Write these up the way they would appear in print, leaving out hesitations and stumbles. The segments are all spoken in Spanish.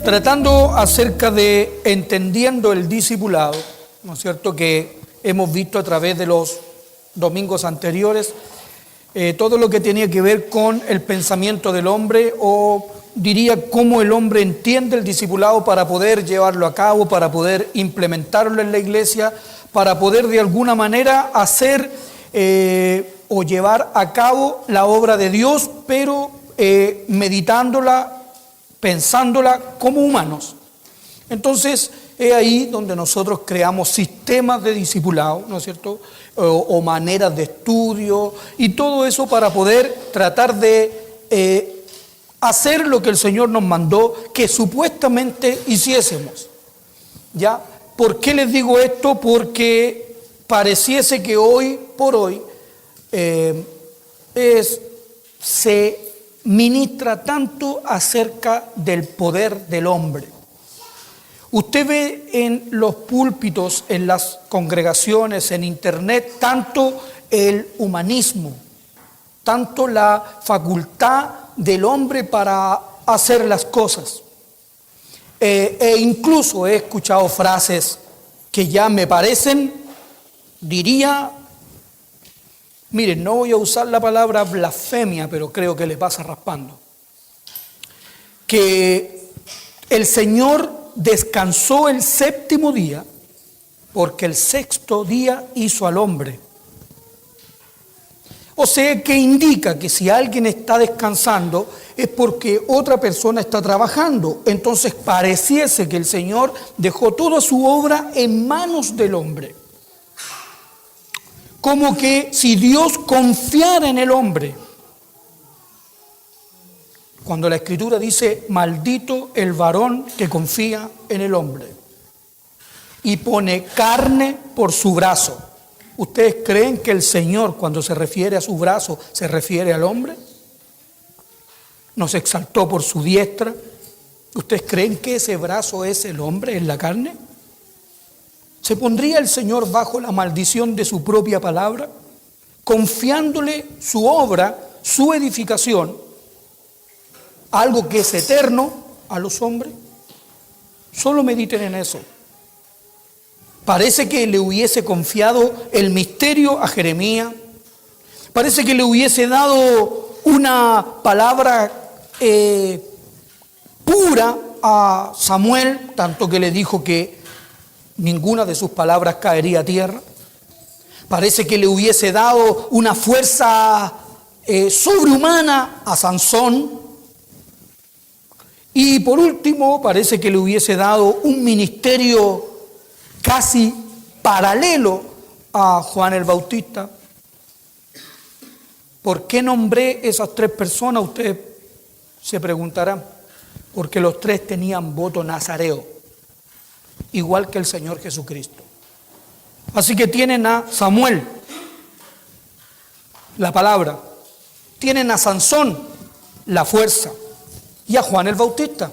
Tratando acerca de entendiendo el discipulado, ¿no es cierto?, que hemos visto a través de los domingos anteriores, todo lo que tenía que ver con el pensamiento del hombre, o diría cómo el hombre entiende el discipulado para poder llevarlo a cabo, para poder implementarlo en la iglesia, para poder de alguna manera hacer o llevar a cabo la obra de Dios, pero meditándola, pensándola como humanos. Entonces, es ahí donde nosotros creamos sistemas de discipulado, ¿no es cierto?, o maneras de estudio, y todo eso para poder tratar de hacer lo que el Señor nos mandó que supuestamente hiciésemos. ¿Ya? ¿Por qué les digo esto? Porque pareciese que hoy por hoy se ministra tanto acerca del poder del hombre. Usted ve en los púlpitos, en las congregaciones, en internet, tanto el humanismo, tanto la facultad del hombre para hacer las cosas. E incluso he escuchado frases que ya me parecen, diría, miren, no voy a usar la palabra blasfemia, pero creo que le pasa raspando, que el Señor descansó el séptimo día porque el sexto día hizo al hombre. O sea, que indica que si alguien está descansando es porque otra persona está trabajando. Entonces pareciese que el Señor dejó toda su obra en manos del hombre. Como que si Dios confiara en el hombre. Cuando la Escritura dice, maldito el varón que confía en el hombre y pone carne por su brazo. ¿Ustedes creen que el Señor, cuando se refiere a su brazo, se refiere al hombre? ¿Nos exaltó por su diestra? ¿Ustedes creen que ese brazo es el hombre, es la carne? ¿Se pondría el Señor bajo la maldición de su propia palabra, confiándole su obra, su edificación, algo que es eterno a los hombres? Solo mediten en eso. Parece que le hubiese confiado el misterio a Jeremías. Parece que le hubiese dado una palabra pura a Samuel, tanto que le dijo que ninguna de sus palabras caería a tierra. Parece que le hubiese dado una fuerza sobrehumana a Sansón. Y por último, parece que le hubiese dado un ministerio casi paralelo a Juan el Bautista. ¿Por qué nombré esas tres personas? Ustedes se preguntarán. Porque los tres tenían voto nazareo, igual que el Señor Jesucristo. Así que tienen a Samuel, la palabra. Tienen a Sansón, la fuerza. Y a Juan el Bautista,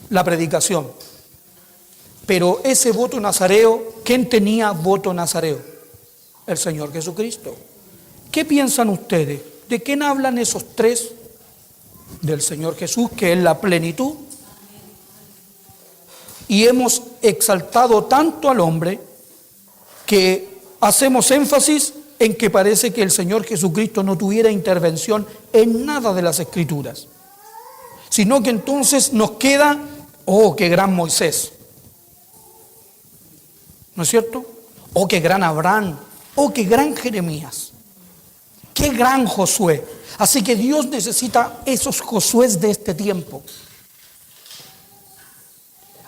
la predicación. Pero ese voto nazareo, ¿quién tenía voto nazareo? El Señor Jesucristo. ¿Qué piensan ustedes? ¿De quién hablan esos tres? Del Señor Jesús, que es la plenitud. Y hemos exaltado tanto al hombre que hacemos énfasis en que parece que el Señor Jesucristo no tuviera intervención en nada de las Escrituras. Sino que entonces nos queda, oh, qué gran Moisés, ¿no es cierto? Oh, qué gran Abraham, oh, qué gran Jeremías, qué gran Josué. Así que Dios necesita esos Josués de este tiempo.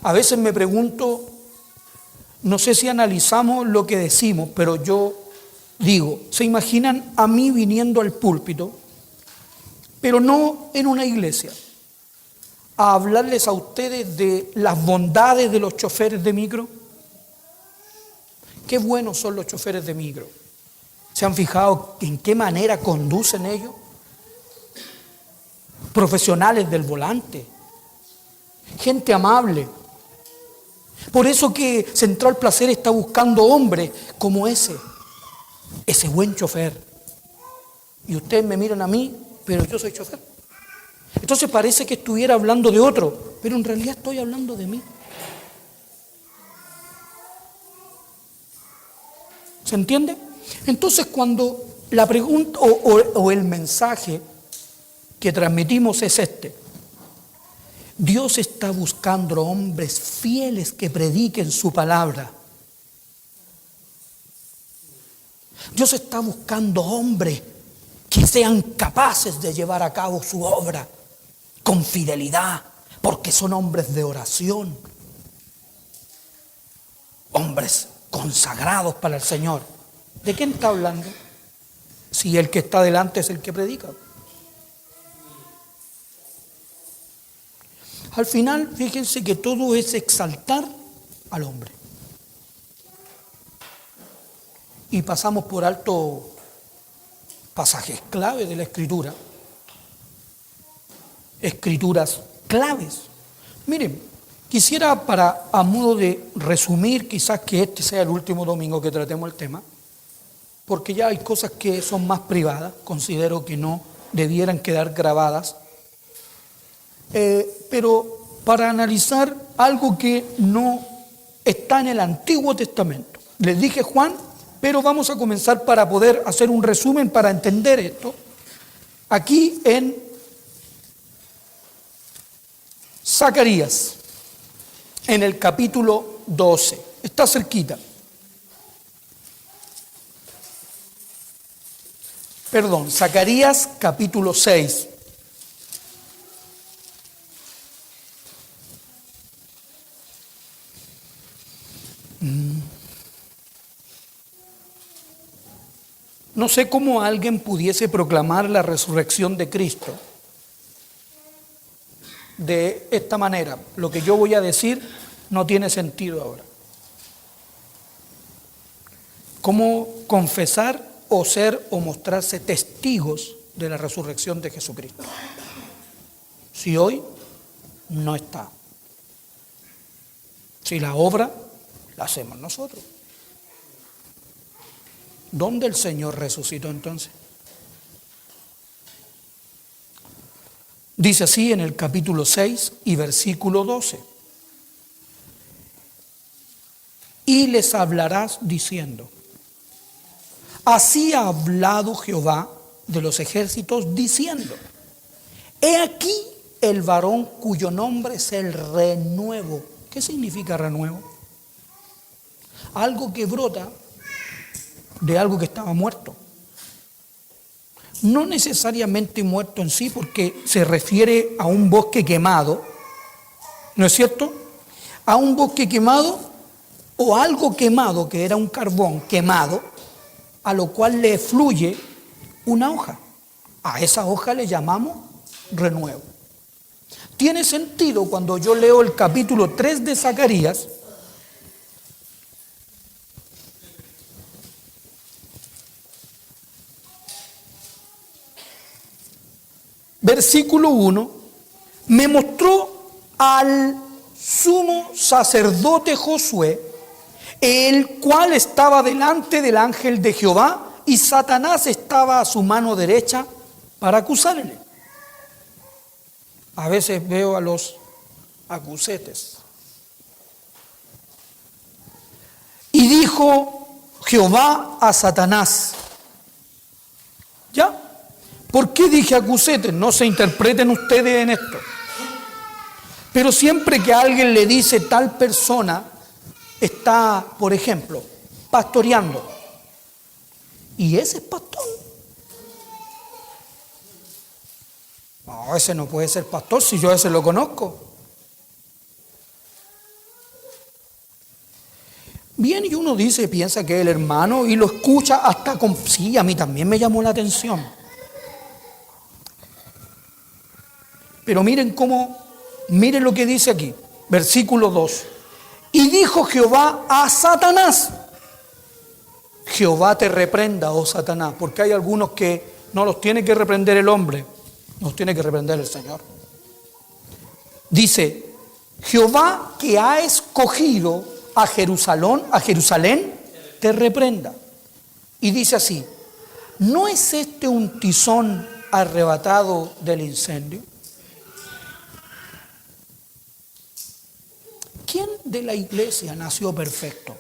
A veces me pregunto, no sé si analizamos lo que decimos, pero yo digo, ¿se imaginan a mí viniendo al púlpito, pero no en una iglesia, a hablarles a ustedes de las bondades de los choferes de micro? Qué buenos son los choferes de micro. ¿Se han fijado en qué manera conducen ellos? Profesionales del volante, gente amable. Por eso que Central Placer está buscando hombres como ese buen chofer. Y ustedes me miran a mí, pero yo soy chofer. Entonces parece que estuviera hablando de otro, pero en realidad estoy hablando de mí. ¿Se entiende? Entonces cuando la pregunta o el mensaje que transmitimos es este: Dios está buscando hombres fieles que prediquen su palabra. Dios está buscando hombres que sean capaces de llevar a cabo su obra con fidelidad, porque son hombres de oración, hombres consagrados para el Señor. ¿De quién está hablando? Si el que está delante es el que predica. Al final, fíjense que todo es exaltar al hombre. Y pasamos por alto pasajes clave de la Escritura. Escrituras claves. Miren, quisiera a modo de resumir, quizás que este sea el último domingo que tratemos el tema, porque ya hay cosas que son más privadas, considero que no debieran quedar grabadas, pero para analizar algo que no está en el Antiguo Testamento. Les dije Juan, pero vamos a comenzar para poder hacer un resumen para entender esto. Aquí en Zacarías, en el capítulo 12, está cerquita. Perdón, Zacarías capítulo 6. No sé cómo alguien pudiese proclamar la resurrección de Cristo de esta manera. Lo que yo voy a decir no tiene sentido ahora. ¿Cómo confesar o ser o mostrarse testigos de la resurrección de Jesucristo si hoy no está? Si la obra la hacemos nosotros. ¿Dónde el Señor resucitó entonces? Dice así en el capítulo 6 y versículo 12. Y les hablarás diciendo: así ha hablado Jehová de los ejércitos diciendo: he aquí el varón cuyo nombre es el renuevo. ¿Qué significa renuevo? Algo que brota de algo que estaba muerto. No necesariamente muerto en sí, porque se refiere a un bosque quemado, ¿no es cierto? A un bosque quemado o algo quemado, que era un carbón quemado, a lo cual le fluye una hoja. A esa hoja le llamamos renuevo. Tiene sentido cuando yo leo el capítulo 3 de Zacarías, versículo 1, me mostró al sumo sacerdote Josué, el cual estaba delante del ángel de Jehová, y Satanás estaba a su mano derecha para acusarle. A veces veo a los acusetes. Y dijo Jehová a Satanás, ¿ya? ¿Por qué dije acusetes? No se interpreten ustedes en esto. Pero siempre que alguien le dice tal persona está, por ejemplo, pastoreando, y ese es pastor. No, ese no puede ser pastor si yo a ese lo conozco. Bien, y uno dice, piensa que es el hermano y lo escucha hasta con... Sí, a mí también me llamó la atención. Pero miren lo que dice aquí, versículo 2. Y dijo Jehová a Satanás: Jehová te reprenda, oh Satanás, porque hay algunos que no los tiene que reprender el hombre, los tiene que reprender el Señor. Dice: Jehová que ha escogido a Jerusalén, te reprenda. Y dice así: ¿no es este un tizón arrebatado del incendio? ¿Quién de la iglesia nació perfecto?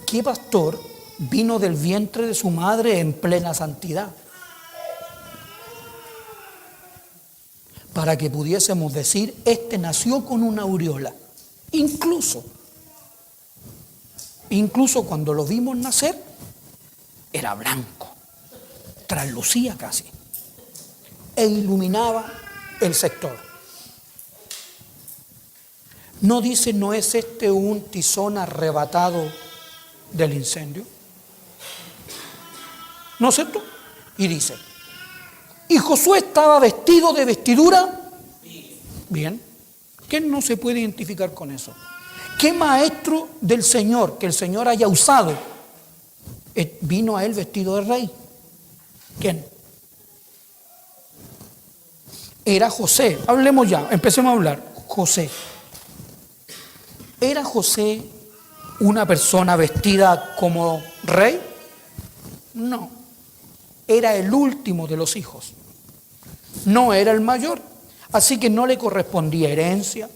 ¿Qué pastor vino del vientre de su madre en plena santidad? Para que pudiésemos decir, este nació con una aureola. Incluso cuando lo vimos nacer, era blanco, traslucía casi, e iluminaba el sector. ¿No dice, no es este un tizón arrebatado del incendio? ¿No es cierto? Y dice, y Josué estaba vestido de vestidura bien. ¿Quién no se puede identificar con eso? ¿Qué maestro del Señor, que el Señor haya usado, vino a él vestido de rey? ¿Quién? Era José. Hablemos ya, empecemos a hablar. José. ¿Era José una persona vestida como rey? No. Era el último de los hijos. No era el mayor. Así que no le correspondía herencia,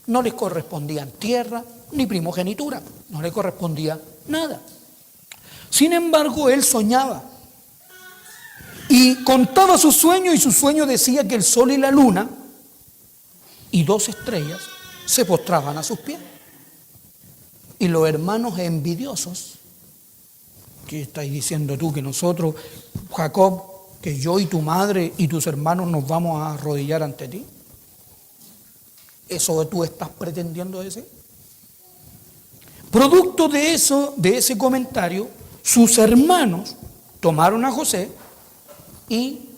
no le correspondían tierra, ni primogenitura. No le correspondía nada. Sin embargo, él soñaba. Y contaba su sueño, y su sueño decía que el sol y la luna y 2 estrellas se postraban a sus pies. Y los hermanos envidiosos, ¿qué estás diciendo tú? Que nosotros, Jacob, que yo y tu madre y tus hermanos nos vamos a arrodillar ante ti. ¿Eso tú estás pretendiendo decir? Producto de eso, de ese comentario, sus hermanos tomaron a José y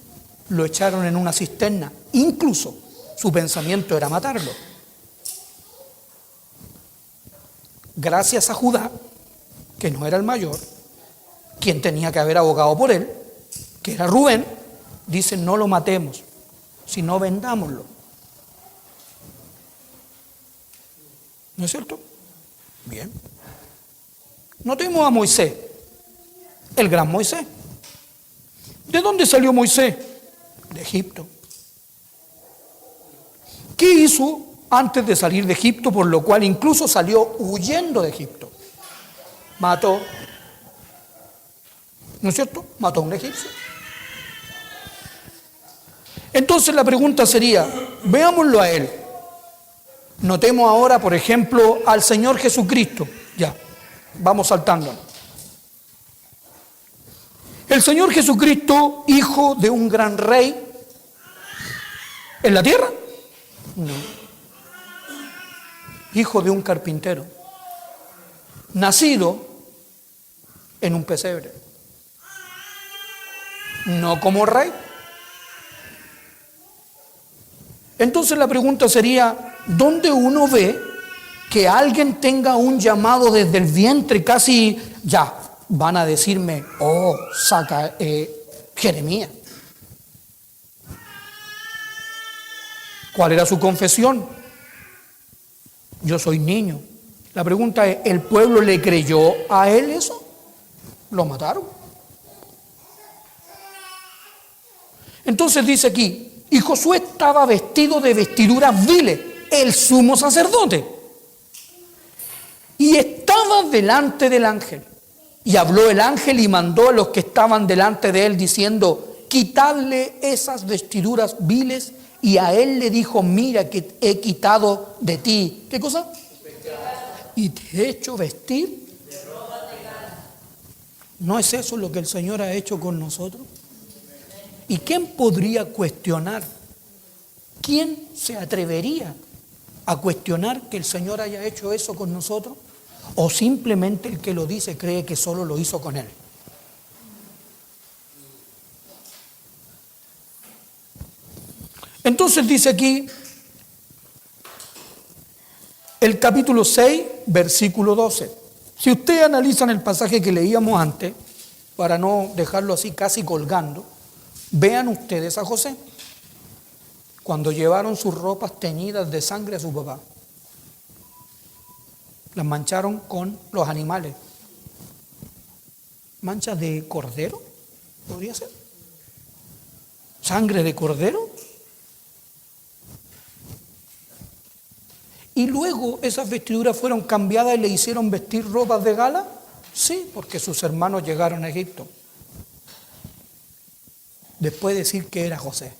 lo echaron en una cisterna. Incluso su pensamiento era matarlo. Gracias a Judá, que no era el mayor, quien tenía que haber abogado por él, que era Rubén, dice, no lo matemos, sino vendámoslo. ¿No es cierto? Bien. Notemos a Moisés, el gran Moisés. ¿De dónde salió Moisés? De Egipto. ¿Qué hizo antes de salir de Egipto? Por lo cual incluso salió huyendo de Egipto. Mató, ¿no es cierto? Mató a un egipcio. Entonces la pregunta sería, veámoslo a él. Notemos ahora, por ejemplo, al Señor Jesucristo. Ya, vamos saltando. El Señor Jesucristo, hijo de un gran rey, ¿en la tierra? No. Hijo de un carpintero, nacido en un pesebre. No como rey. Entonces la pregunta sería, ¿dónde uno ve que alguien tenga un llamado desde el vientre? Casi ya van a decirme, oh, saca Jeremías. ¿Cuál era su confesión? Yo soy niño. La pregunta es, ¿el pueblo le creyó a él eso? Lo mataron. Entonces dice aquí, y Josué estaba vestido de vestiduras viles, el sumo sacerdote, y estaba delante del ángel. Y habló el ángel y mandó a los que estaban delante de él diciendo, quitadle esas vestiduras viles. Y a él le dijo, mira que he quitado de ti, ¿qué cosa? Y te he hecho vestir. ¿No es eso lo que el Señor ha hecho con nosotros? ¿Y quién podría cuestionar? ¿Quién se atrevería a cuestionar que el Señor haya hecho eso con nosotros? ¿O simplemente el que lo dice cree que solo lo hizo con él? Entonces dice aquí el capítulo 6, versículo 12. Si ustedes analizan el pasaje que leíamos antes, para no dejarlo así casi colgando, vean ustedes a José cuando llevaron sus ropas teñidas de sangre a su papá. Las mancharon con los animales. ¿Manchas de cordero? ¿Podría ser? ¿Sangre de cordero? Y luego esas vestiduras fueron cambiadas y le hicieron vestir ropas de gala. Sí, porque sus hermanos llegaron a Egipto. Después de decir que era José.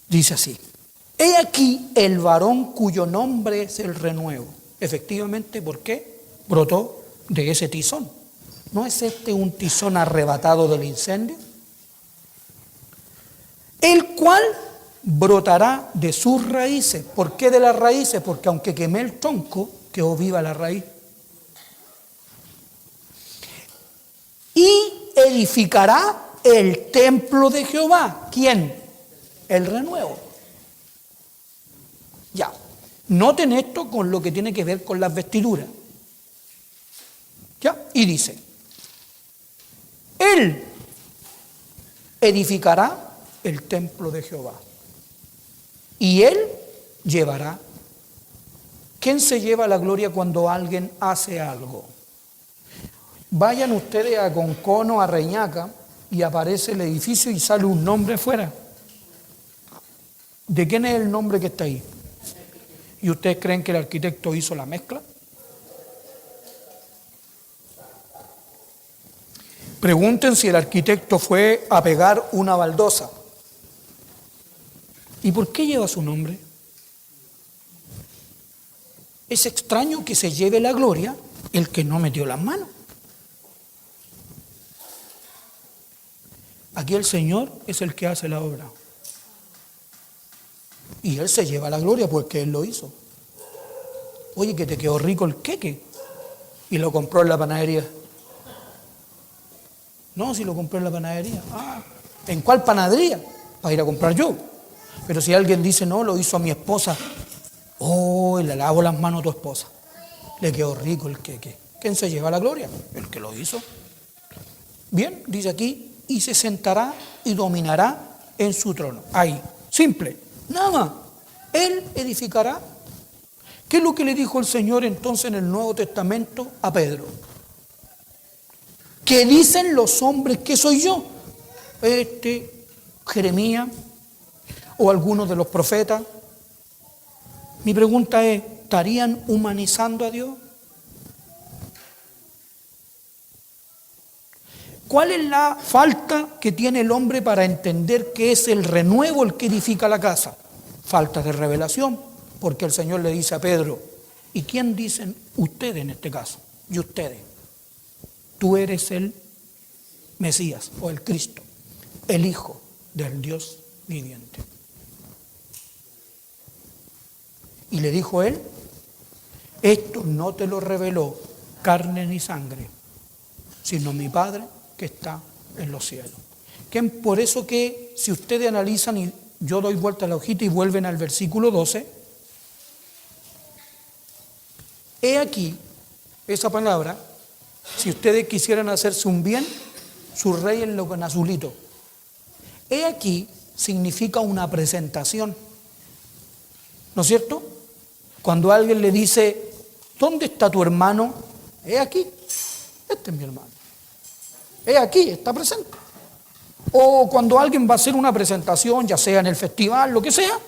Dice así: he aquí el varón cuyo nombre es el renuevo. Efectivamente, ¿por qué? Brotó de ese tizón. ¿No es este un tizón arrebatado del incendio? El cual brotará de sus raíces. ¿Por qué de las raíces? Porque aunque quemé el tronco, quedó viva la raíz. Y edificará el templo de Jehová. ¿Quién? El renuevo. Ya. Noten esto con lo que tiene que ver con las vestiduras. ¿Ya? Y dice: él edificará el templo de Jehová. Y él llevará. ¿Quién se lleva la gloria cuando alguien hace algo? Vayan ustedes a Concono, a Reñaca, y aparece el edificio y sale un nombre afuera. ¿De quién es el nombre que está ahí? ¿Y ustedes creen que el arquitecto hizo la mezcla? Pregunten si el arquitecto fue a pegar una baldosa. ¿Y por qué lleva su nombre? Es extraño que se lleve la gloria el que no metió las manos. Aquí el Señor es el que hace la obra. Y Él se lleva la gloria porque Él lo hizo. Oye, que te quedó rico el queque. Y lo compró en la panadería. No, si lo compré en la panadería. Ah, ¿en cuál panadería? Para ir a comprar yo. Pero si alguien dice, no, lo hizo a mi esposa. Oh, le lavo las manos a tu esposa. Le quedó rico el queque. ¿Quién se lleva la gloria? El que lo hizo. Bien, dice aquí, y se sentará y dominará en su trono. Ahí, simple, nada más. Él edificará. ¿Qué es lo que le dijo el Señor entonces en el Nuevo Testamento a Pedro? ¿Qué dicen los hombres que soy yo? Jeremías o algunos de los profetas. Mi pregunta es, ¿estarían humanizando a Dios? ¿Cuál es la falta que tiene el hombre para entender que es el renuevo el que edifica la casa? Falta de revelación, porque el Señor le dice a Pedro, ¿y quién dicen ustedes en este caso? Y ustedes. Tú eres el Mesías o el Cristo, el Hijo del Dios viviente. Y le dijo él, esto no te lo reveló carne ni sangre, sino mi Padre que está en los cielos. Que por eso que si ustedes analizan, y yo doy vuelta a la hojita y vuelven al versículo 12, he aquí esa palabra, si ustedes quisieran hacerse un bien, subrayenlo con azulito. He aquí significa una presentación, ¿no es cierto? Cuando alguien le dice, ¿dónde está tu hermano? He aquí, este es mi hermano. He aquí, está presente. O cuando alguien va a hacer una presentación, ya sea en el festival, lo que sea,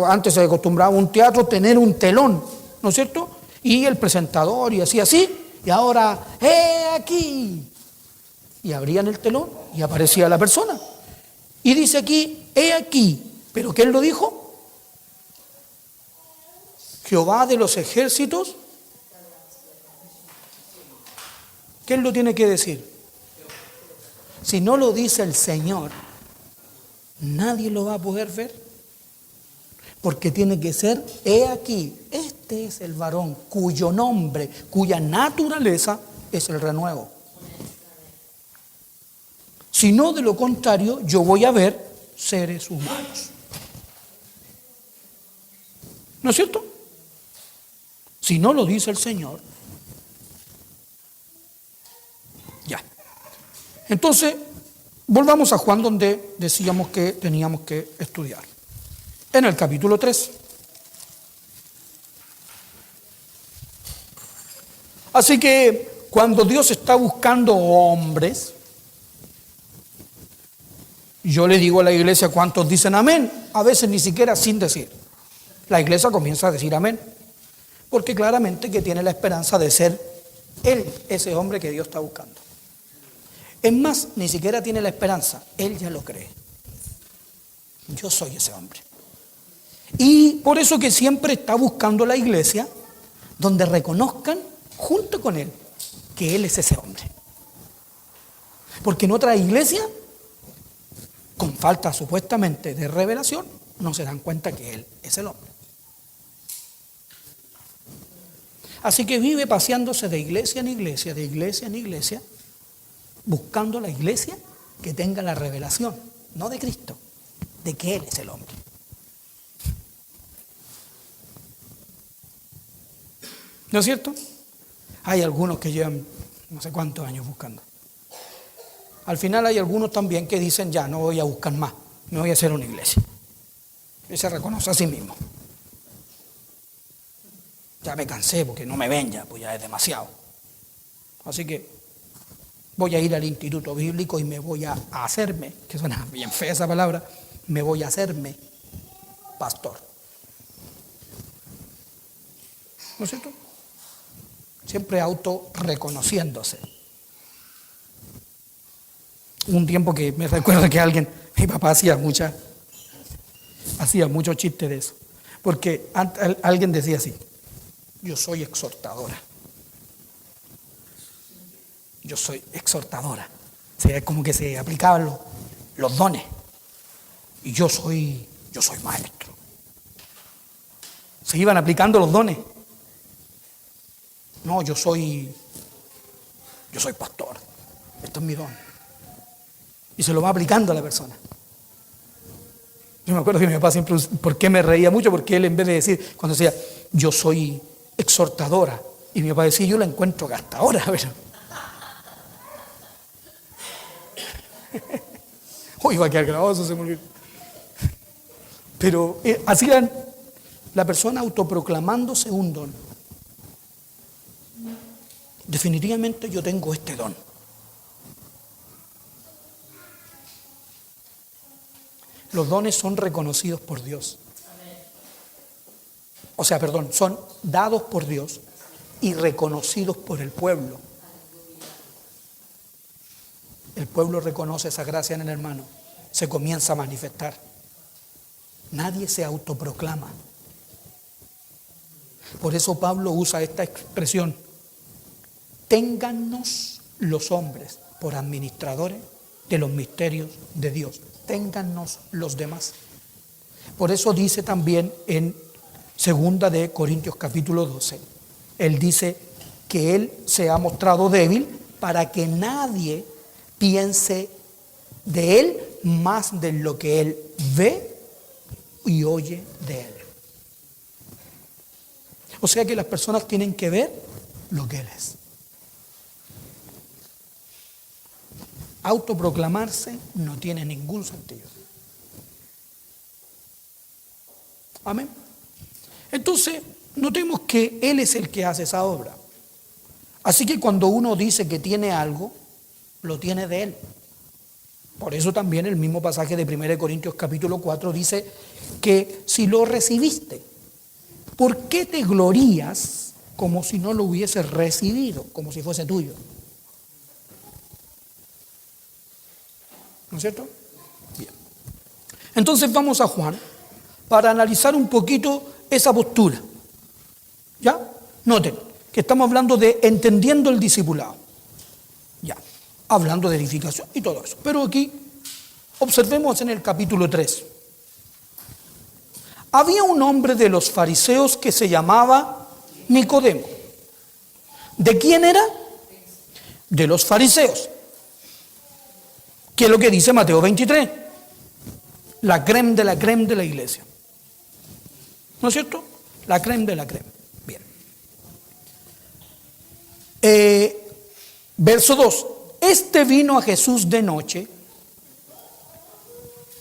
antes se acostumbraba a un teatro tener un telón, ¿no es cierto? Y el presentador y así, y ahora, ¡he aquí! Y abrían el telón y aparecía la persona. Y dice aquí, ¡he aquí! ¿Pero quién lo dijo? Jehová de los ejércitos. ¿Quién lo tiene que decir? Si no lo dice el Señor, nadie lo va a poder ver. Porque tiene que ser, he aquí, este es el varón cuyo nombre, cuya naturaleza es el renuevo. Si no, de lo contrario, yo voy a ver seres humanos. ¿No es cierto? Si no lo dice el Señor. Ya. Entonces, volvamos a Juan donde decíamos que teníamos que estudiar. En el capítulo 3. Así que cuando Dios está buscando hombres, Yo le digo a la iglesia cuántos dicen amén, a veces ni siquiera sin decir. La iglesia comienza a decir amén, porque claramente que tiene la esperanza de ser él, ese hombre que Dios está buscando. Es más, ni siquiera tiene la esperanza, él ya lo cree. Yo soy ese hombre. Y por eso que siempre está buscando la iglesia donde reconozcan junto con él que él es ese hombre. Porque en otra iglesia, con falta supuestamente de revelación, no se dan cuenta que él es el hombre. Así que vive paseándose de iglesia en iglesia, de iglesia en iglesia, buscando la iglesia que tenga la revelación, no de Cristo, de que él es el hombre. ¿No es cierto? Hay algunos que llevan no sé cuántos años buscando. Al final hay algunos también que dicen, ya no voy a buscar más, me voy a hacer una iglesia. Y se reconoce a sí mismo. Ya me cansé porque no me ven ya, pues ya es demasiado. Así que voy a ir al instituto bíblico y me voy a hacerme, que suena bien fea esa palabra, me voy a hacerme pastor. ¿No es cierto? Siempre auto-reconociéndose. Un tiempo que me recuerdo que mi papá hacía mucho chiste de eso. Porque alguien decía así, yo soy exhortadora. Yo soy exhortadora. O sea, es como que se aplicaban los dones. Y yo soy maestro. Se iban aplicando los dones. No, yo soy pastor. Esto es mi don. Y se lo va aplicando a la persona. Yo me acuerdo que mi papá siempre, ¿por qué me reía mucho? Porque él en vez de decir, cuando decía, yo soy exhortadora, y mi papá decía, yo la encuentro gastadora. Uy, va a quedar grabado, eso se me olvidó. Pero así eran la persona autoproclamándose un don. Definitivamente yo tengo este don. Los dones son reconocidos por Dios. O sea, son dados por Dios y reconocidos por el pueblo. El pueblo reconoce esa gracia en el hermano, se comienza a manifestar. Nadie se autoproclama. Por eso Pablo usa esta expresión: téngannos los hombres por administradores de los misterios de Dios. Téngannos los demás. Por eso dice también en 2 de Corintios capítulo 12, él dice que él se ha mostrado débil para que nadie piense de él más de lo que él ve y oye de él. O sea que las personas tienen que ver lo que él es. Autoproclamarse no tiene ningún sentido. Amén. Entonces, notemos que él es el que hace esa obra. Así que cuando uno dice que tiene algo, lo tiene de él. Por eso también el mismo pasaje de 1 Corintios capítulo 4 dice que si lo recibiste, ¿por qué te glorías como si no lo hubieses recibido, como si fuese tuyo? ¿No es cierto? Bien. Entonces vamos a Juan para analizar un poquito esa postura. ¿Ya? Noten que estamos hablando de entendiendo el discipulado. Ya. Hablando de edificación y todo eso. Pero aquí observemos en el capítulo 3. Había un hombre de los fariseos que se llamaba Nicodemo. ¿De quién era? De los fariseos. ¿Qué es lo que dice Mateo 23? La crème de la iglesia. ¿No es cierto? La crème de la crème. Bien. Verso 2. Este vino a Jesús de noche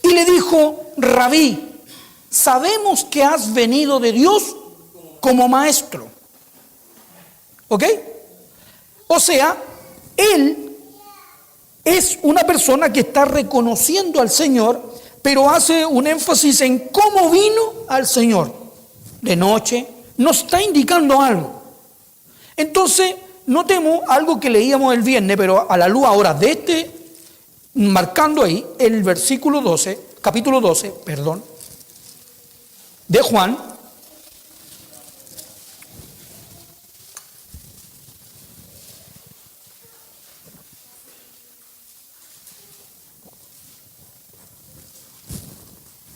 y le dijo: Rabí, sabemos que has venido de Dios como maestro. ¿Ok? O sea, él es una persona que está reconociendo al Señor, pero hace un énfasis en cómo vino al Señor. De noche, nos está indicando algo. Entonces, notemos algo que leíamos el viernes, pero a la luz ahora de marcando ahí el versículo 12, capítulo 12, de Juan.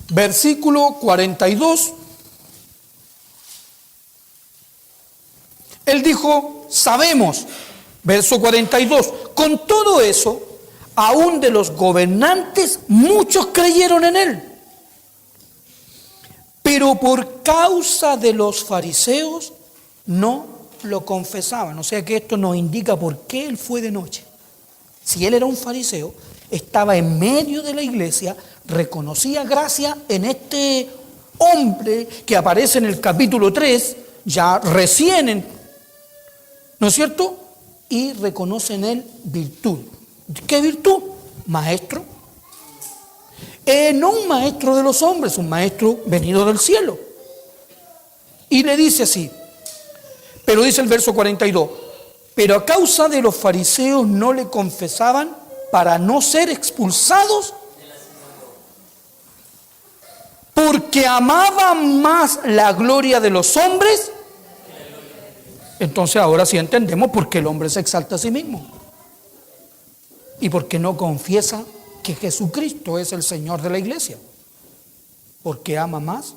Versículo 42. Él dijo, sabemos, verso 42, con todo eso, aún de los gobernantes, muchos creyeron en él. Pero por causa de los fariseos, no lo confesaban. O sea que esto nos indica por qué él fue de noche. Si él era un fariseo, estaba en medio de la iglesia, reconocía gracia en este hombre que aparece en el capítulo 3, ya recién, ¿no es cierto? Y reconoce en él virtud. ¿Qué virtud? Maestro. No un maestro de los hombres, un maestro venido del cielo. Y le dice así, pero dice el verso 42, pero a causa de los fariseos no le confesaban para no ser expulsados, porque amaban más la gloria de los hombres. Entonces ahora sí entendemos por qué el hombre se exalta a sí mismo y por qué no confiesa que Jesucristo es el Señor de la iglesia, porque ama más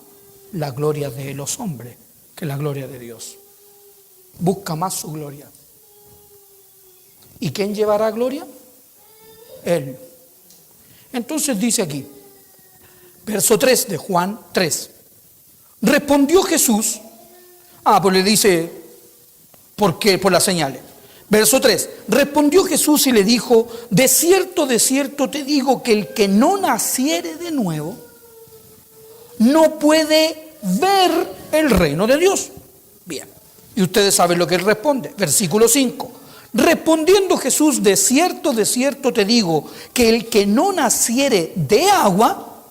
la gloria de los hombres que la gloria de Dios. Busca más su gloria. ¿Y quién llevará gloria? Él. Entonces dice aquí, verso 3 de Juan 3. Respondió Jesús, pues le dice, ¿por qué? Por las señales. Verso 3, respondió Jesús y le dijo, de cierto te digo que el que no naciere de nuevo, no puede ver el reino de Dios. Bien, y ustedes saben lo que él responde. Versículo 5, respondiendo Jesús, de cierto te digo que el que no naciere de agua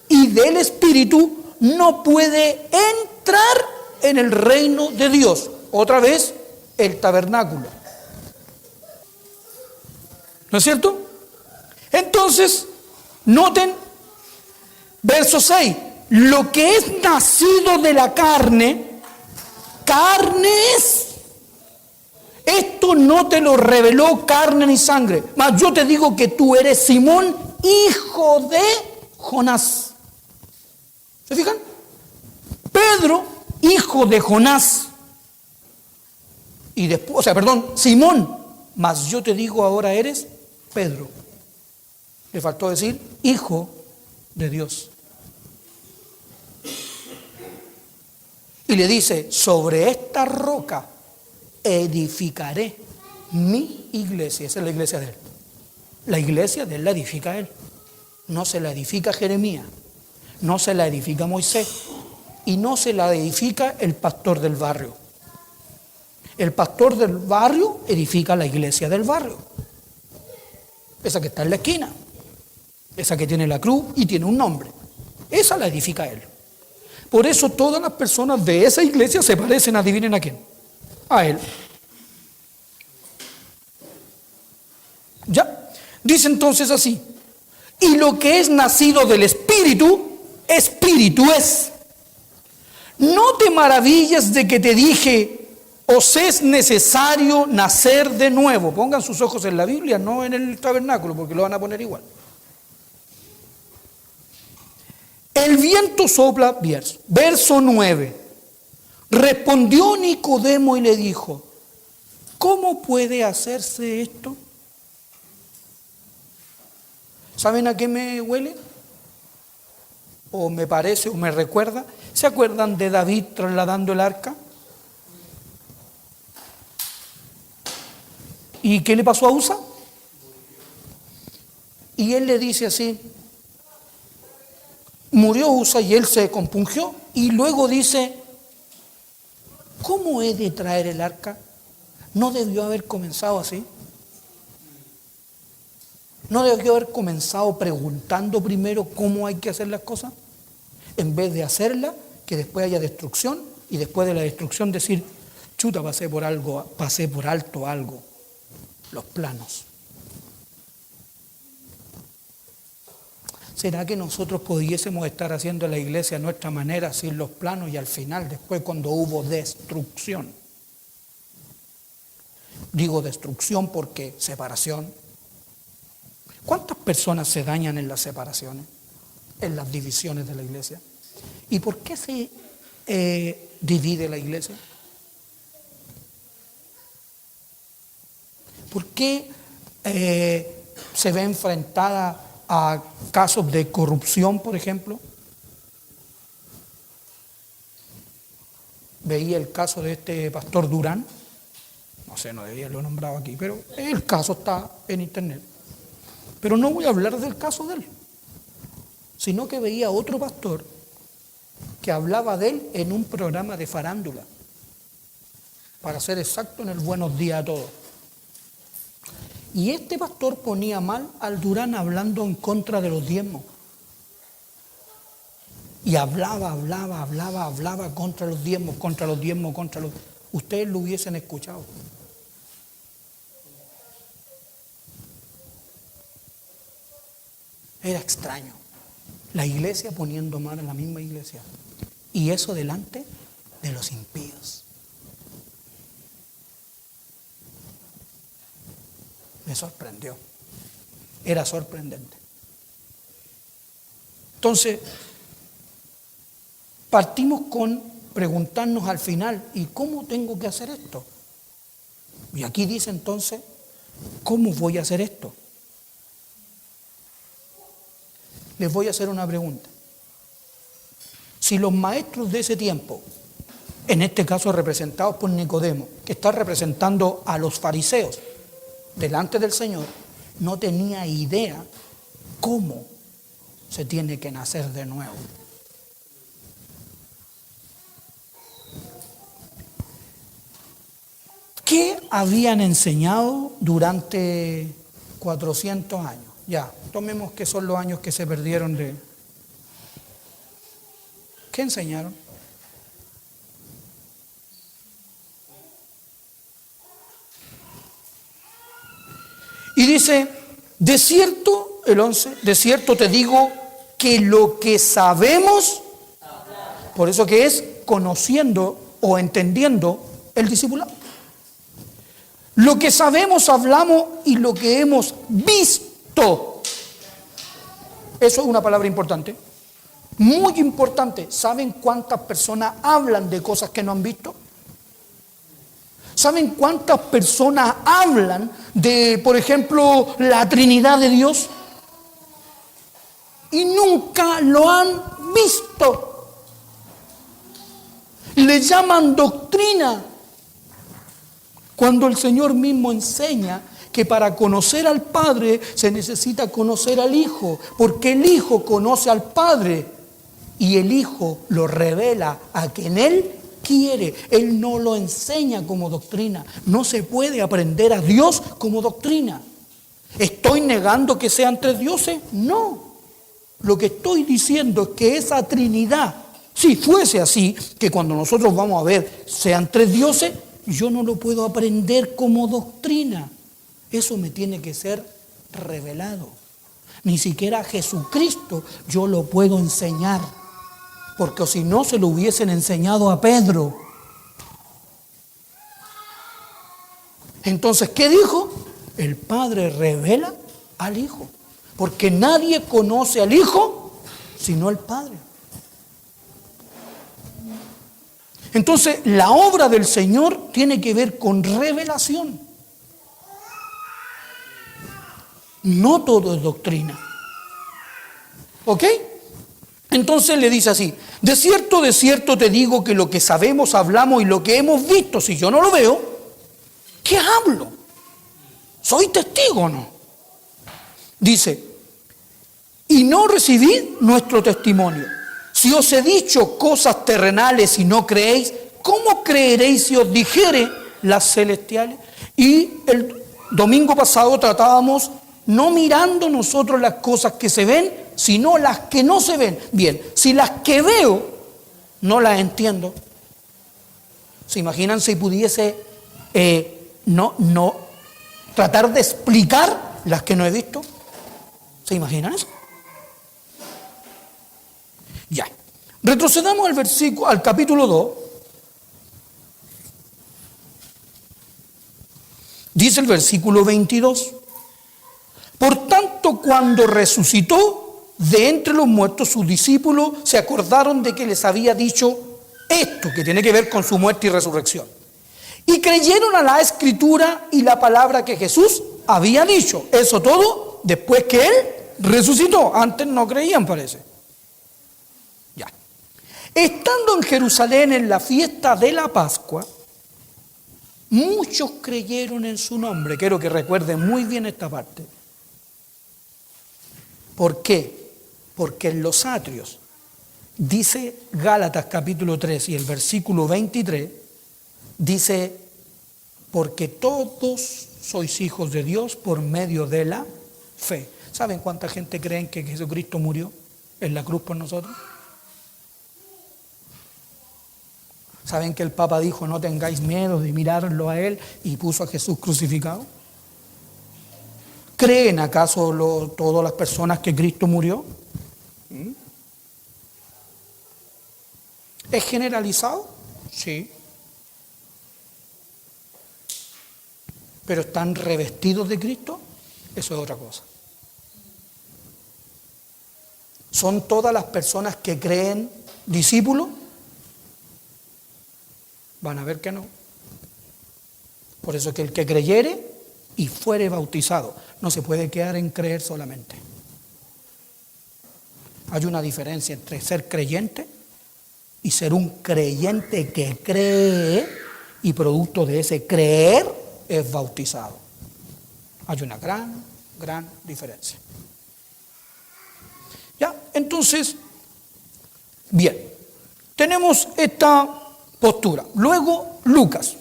y del Espíritu no puede entrar en el reino de Dios. Otra vez, el tabernáculo. ¿No es cierto? Entonces, noten, verso 6, lo que es nacido de la carne, carne es. Esto no te lo reveló carne ni sangre, mas yo te digo que tú eres Simón, hijo de Jonás. ¿Se fijan? Pedro, hijo de Jonás. Y después, Simón, mas yo te digo ahora eres Pedro. Le faltó decir hijo de Dios. Y le dice, sobre esta roca edificaré mi iglesia. Esa es la iglesia de él. La iglesia de él la edifica él. No se la edifica Jeremías, no se la edifica Moisés y no se la edifica el pastor del barrio. El pastor del barrio edifica la iglesia del barrio. Esa que está en la esquina, esa que tiene la cruz y tiene un nombre. Esa la edifica él. Por eso todas las personas de esa iglesia se parecen, adivinen a quién. A él. Ya. Dice entonces así. Y lo que es nacido del Espíritu, Espíritu es. No te maravilles de que te dije, os es necesario nacer de nuevo. Pongan sus ojos en la Biblia, no en el tabernáculo, porque lo van a poner igual. El viento sopla, verso 9. Respondió Nicodemo y le dijo, ¿cómo puede hacerse esto? ¿Saben a qué me huele? O me parece, o me recuerda. ¿Se acuerdan de David trasladando el arca? ¿Y qué le pasó a Usa? Y él le dice así, murió Usa y él se compungió. Y luego dice, ¿cómo he de traer el arca? ¿No debió haber comenzado así? ¿No debió haber comenzado preguntando primero cómo hay que hacer las cosas? En vez de hacerlas, que después haya destrucción y después de la destrucción decir, chuta, pasé por alto algo, los planos. ¿Será que nosotros pudiésemos estar haciendo la iglesia a nuestra manera, sin los planos, y al final, después cuando hubo destrucción? Digo destrucción porque separación. ¿Cuántas personas se dañan en las separaciones, en las divisiones de la iglesia? ¿Y por qué se divide la iglesia? ¿Por qué se ve enfrentada a casos de corrupción, por ejemplo? Veía el caso de este pastor Durán, no sé, no debía haberlo nombrado aquí, pero el caso está en internet. Pero no voy a hablar del caso de él, sino que veía otro pastor que hablaba de él en un programa de farándula, para ser exacto, en el Buenos Días a Todos. Y este pastor ponía mal al Durán hablando en contra de los diezmos. Y hablaba contra los diezmos. Ustedes lo hubiesen escuchado. Era extraño. La iglesia poniendo mal a la misma iglesia. Y eso delante de los impíos. Me sorprendió. Era sorprendente. Entonces, partimos con preguntarnos al final, ¿y cómo tengo que hacer esto? Y aquí dice entonces, ¿cómo voy a hacer esto? Les voy a hacer una pregunta. Si los maestros de ese tiempo, en este caso representados por Nicodemo, que está representando a los fariseos delante del Señor, no tenía idea cómo se tiene que nacer de nuevo. ¿Qué habían enseñado durante 400 años? Ya, tomemos que son los años que se perdieron de... ¿Qué enseñaron? Y dice, de cierto, el 11, de cierto te digo que lo que sabemos, por eso que es conociendo o entendiendo el discipulado. Lo que sabemos hablamos y lo que hemos visto. Eso es una palabra importante, muy importante. ¿Saben cuántas personas hablan de cosas que no han visto? ¿Saben cuántas personas hablan de, por ejemplo, la Trinidad de Dios? Y nunca lo han visto. Le llaman doctrina. Cuando el Señor mismo enseña que para conocer al Padre se necesita conocer al Hijo, porque el Hijo conoce al Padre y el Hijo lo revela a quien Él quiere. Él no lo enseña como doctrina. No se puede aprender a Dios como doctrina. ¿Estoy negando que sean tres dioses? No. Lo que estoy diciendo es que esa Trinidad, si fuese así, que cuando nosotros vamos a ver sean tres dioses, yo no lo puedo aprender como doctrina. Eso me tiene que ser revelado. Ni siquiera a Jesucristo yo lo puedo enseñar, porque si no se lo hubiesen enseñado a Pedro. Entonces, ¿qué dijo? El Padre revela al Hijo, porque nadie conoce al Hijo sino el Padre. Entonces, la obra del Señor tiene que ver con revelación. No todo es doctrina. ¿Ok? Entonces le dice así, de cierto te digo que lo que sabemos hablamos y lo que hemos visto, si yo no lo veo, ¿qué hablo? ¿Soy testigo o no? Dice, y no recibid nuestro testimonio. Si os he dicho cosas terrenales y no creéis, ¿cómo creeréis si os dijere las celestiales? Y el domingo pasado tratábamos no mirando nosotros las cosas que se ven, sino las que no se ven. Bien, si las que veo no las entiendo, ¿se imaginan si pudiese no tratar de explicar las que no he visto? ¿Se imaginan eso? Ya. Retrocedamos al capítulo 2. Dice el versículo 22. Por tanto, cuando resucitó de entre los muertos, sus discípulos se acordaron de que les había dicho esto, que tiene que ver con su muerte y resurrección. Y creyeron a la Escritura y la palabra que Jesús había dicho. Eso todo después que Él resucitó. Antes no creían, parece. Ya. Estando en Jerusalén en la fiesta de la Pascua, muchos creyeron en su nombre. Quiero que recuerden muy bien esta parte. ¿Por qué? Porque en los atrios, dice Gálatas capítulo 3 y el versículo 23, dice, porque todos sois hijos de Dios por medio de la fe. ¿Saben cuánta gente creen que Jesucristo murió en la cruz por nosotros? ¿Saben que el Papa dijo, no tengáis miedo de mirarlo a Él y puso a Jesús crucificado? ¿Creen acaso todas las personas que Cristo murió? ¿Es generalizado? Sí. ¿Pero están revestidos de Cristo? Eso es otra cosa. ¿Son todas las personas que creen discípulos? Van a ver que no. Por eso es que el que creyere y fuere bautizado, no se puede quedar en creer solamente. Hay una diferencia entre ser creyente y ser un creyente que cree y producto de ese creer es bautizado. Hay una gran diferencia. Ya, entonces, bien, tenemos esta postura. Luego, Lucas.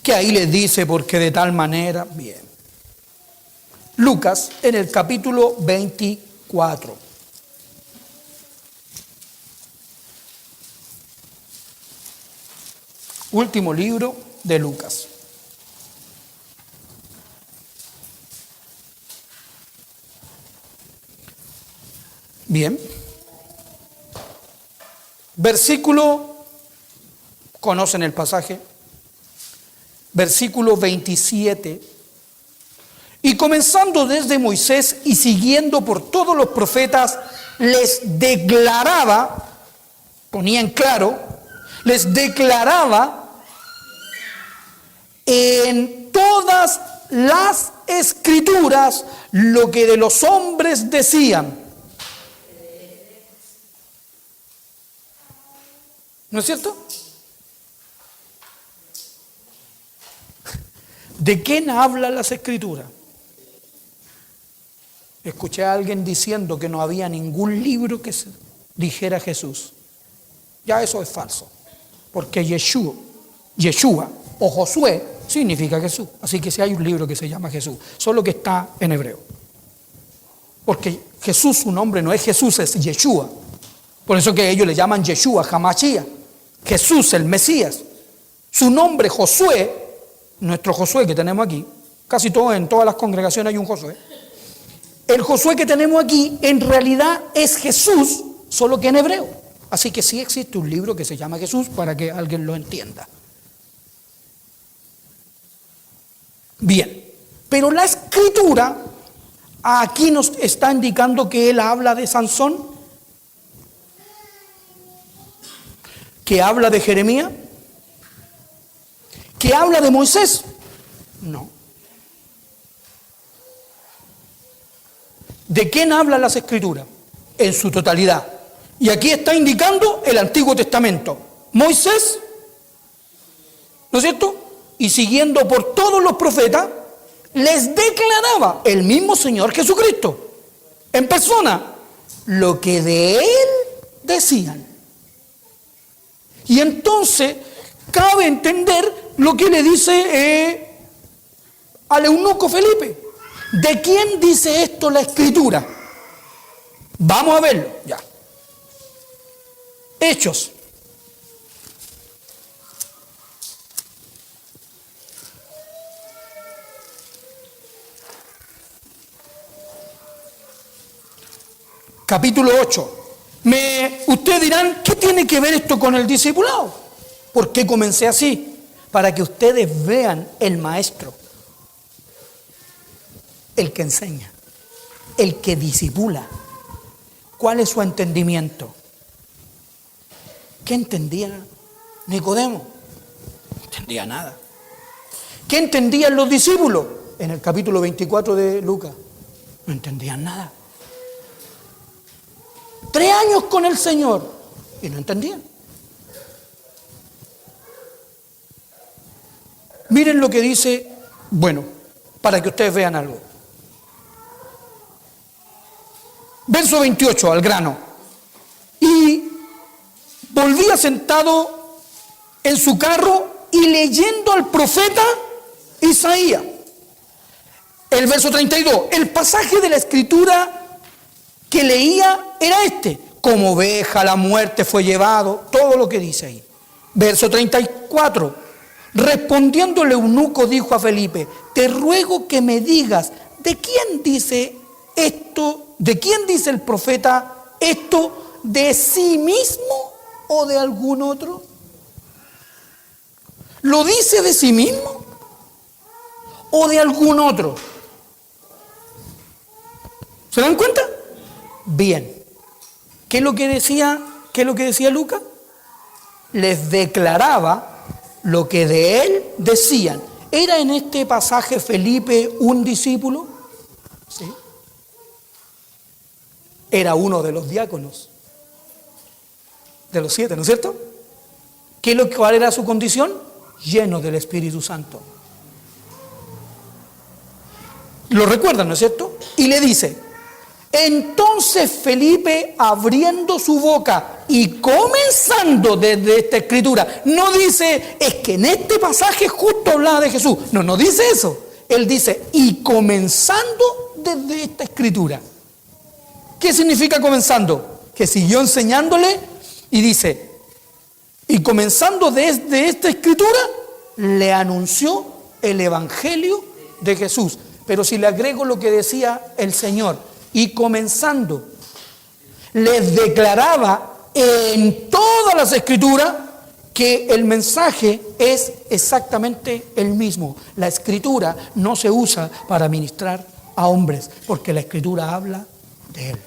Que ahí les dice, porque de tal manera, bien. Lucas en el capítulo 24. Último libro de Lucas. Bien. Versículo, conocen el pasaje. Versículo 27. Y comenzando desde Moisés y siguiendo por todos los profetas, les declaraba, ponía en claro, les declaraba en todas las escrituras lo que de los hombres decían. ¿No es cierto? ¿De quién hablan las escrituras? Escuché a alguien diciendo que no había ningún libro que dijera Jesús. Ya eso es falso, porque Yeshua o Josué significa Jesús. Así que sí hay un libro que se llama Jesús, solo que está en hebreo. Porque Jesús, su nombre no es Jesús, es Yeshua. Por eso que ellos le llaman Yeshua, Hamashia, Jesús el Mesías. Su nombre Josué, nuestro Josué que tenemos aquí, casi en todas las congregaciones hay un Josué. El Josué que tenemos aquí en realidad es Jesús, solo que en hebreo. Así que sí existe un libro que se llama Jesús para que alguien lo entienda. Bien, pero la escritura aquí nos está indicando que él habla de Sansón, que habla de Jeremías, que habla de Moisés. No. ¿De quién hablan las escrituras? En su totalidad. Y aquí está indicando el Antiguo Testamento. Moisés, ¿no es cierto? Y siguiendo por todos los profetas, les declaraba el mismo Señor Jesucristo, en persona, lo que de Él decían. Y entonces cabe entender lo que le dice al eunuco Felipe. ¿De quién dice esto la Escritura? Vamos a verlo, ya. Hechos. Capítulo 8. Ustedes dirán, ¿qué tiene que ver esto con el discipulado? ¿Por qué comencé así? Para que ustedes vean el maestro, el que enseña, el que discipula. ¿Cuál es su entendimiento? ¿Qué entendía Nicodemo? No entendía nada. ¿Qué entendían los discípulos? En el capítulo 24 de Lucas, no entendían nada. 3 años con el Señor y no entendían. Miren lo que dice, bueno, para que ustedes vean algo. Verso 28, al grano. Y volvía sentado en su carro y leyendo al profeta Isaías. El verso 32, el pasaje de la Escritura que leía era este: como oveja a la muerte fue llevado, todo lo que dice ahí. Verso 34, respondiendo el eunuco dijo a Felipe: te ruego que me digas, ¿de quién dice esto? ¿De quién dice el profeta esto? ¿De sí mismo o de algún otro? ¿Lo dice de sí mismo o de algún otro? ¿Se dan cuenta? Bien. ¿Qué es lo que decía Lucas? Les declaraba lo que de él decían. ¿Era en este pasaje Felipe un discípulo? Sí. Era uno de los diáconos, de los 7, ¿no es cierto? ¿Cuál era su condición? Lleno del Espíritu Santo. Lo recuerdan, ¿no es cierto? Y le dice: entonces Felipe, abriendo su boca y comenzando desde esta escritura, no dice, es que en este pasaje justo hablaba de Jesús. No dice eso. Él dice, y comenzando desde esta escritura. ¿Qué significa comenzando? Que siguió enseñándole y dice, y comenzando desde esta escritura, le anunció el evangelio de Jesús. Pero si le agrego lo que decía el Señor, y comenzando, les declaraba en todas las escrituras que el mensaje es exactamente el mismo. La escritura no se usa para ministrar a hombres, porque la escritura habla de él.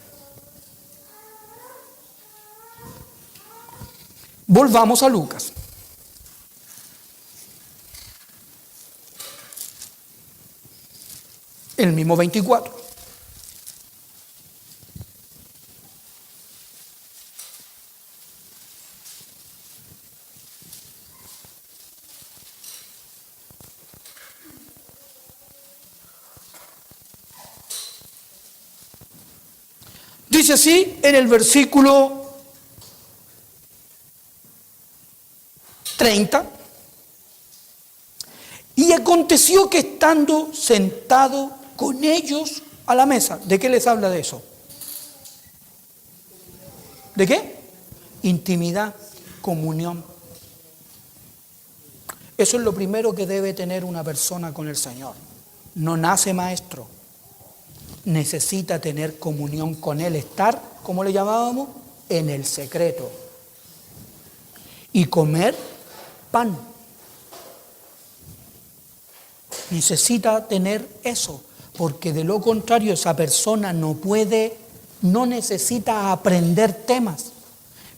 Volvamos a Lucas. El mismo 24. Dice así en el versículo 30. Y aconteció que estando sentado con ellos a la mesa. ¿De qué les habla de eso? ¿De qué? Intimidad, comunión. Eso es lo primero que debe tener una persona con el Señor. No nace maestro. Necesita tener comunión con Él, estar, ¿cómo le llamábamos? En el secreto. Y comer pan. Necesita tener eso, porque de lo contrario esa persona no necesita aprender temas.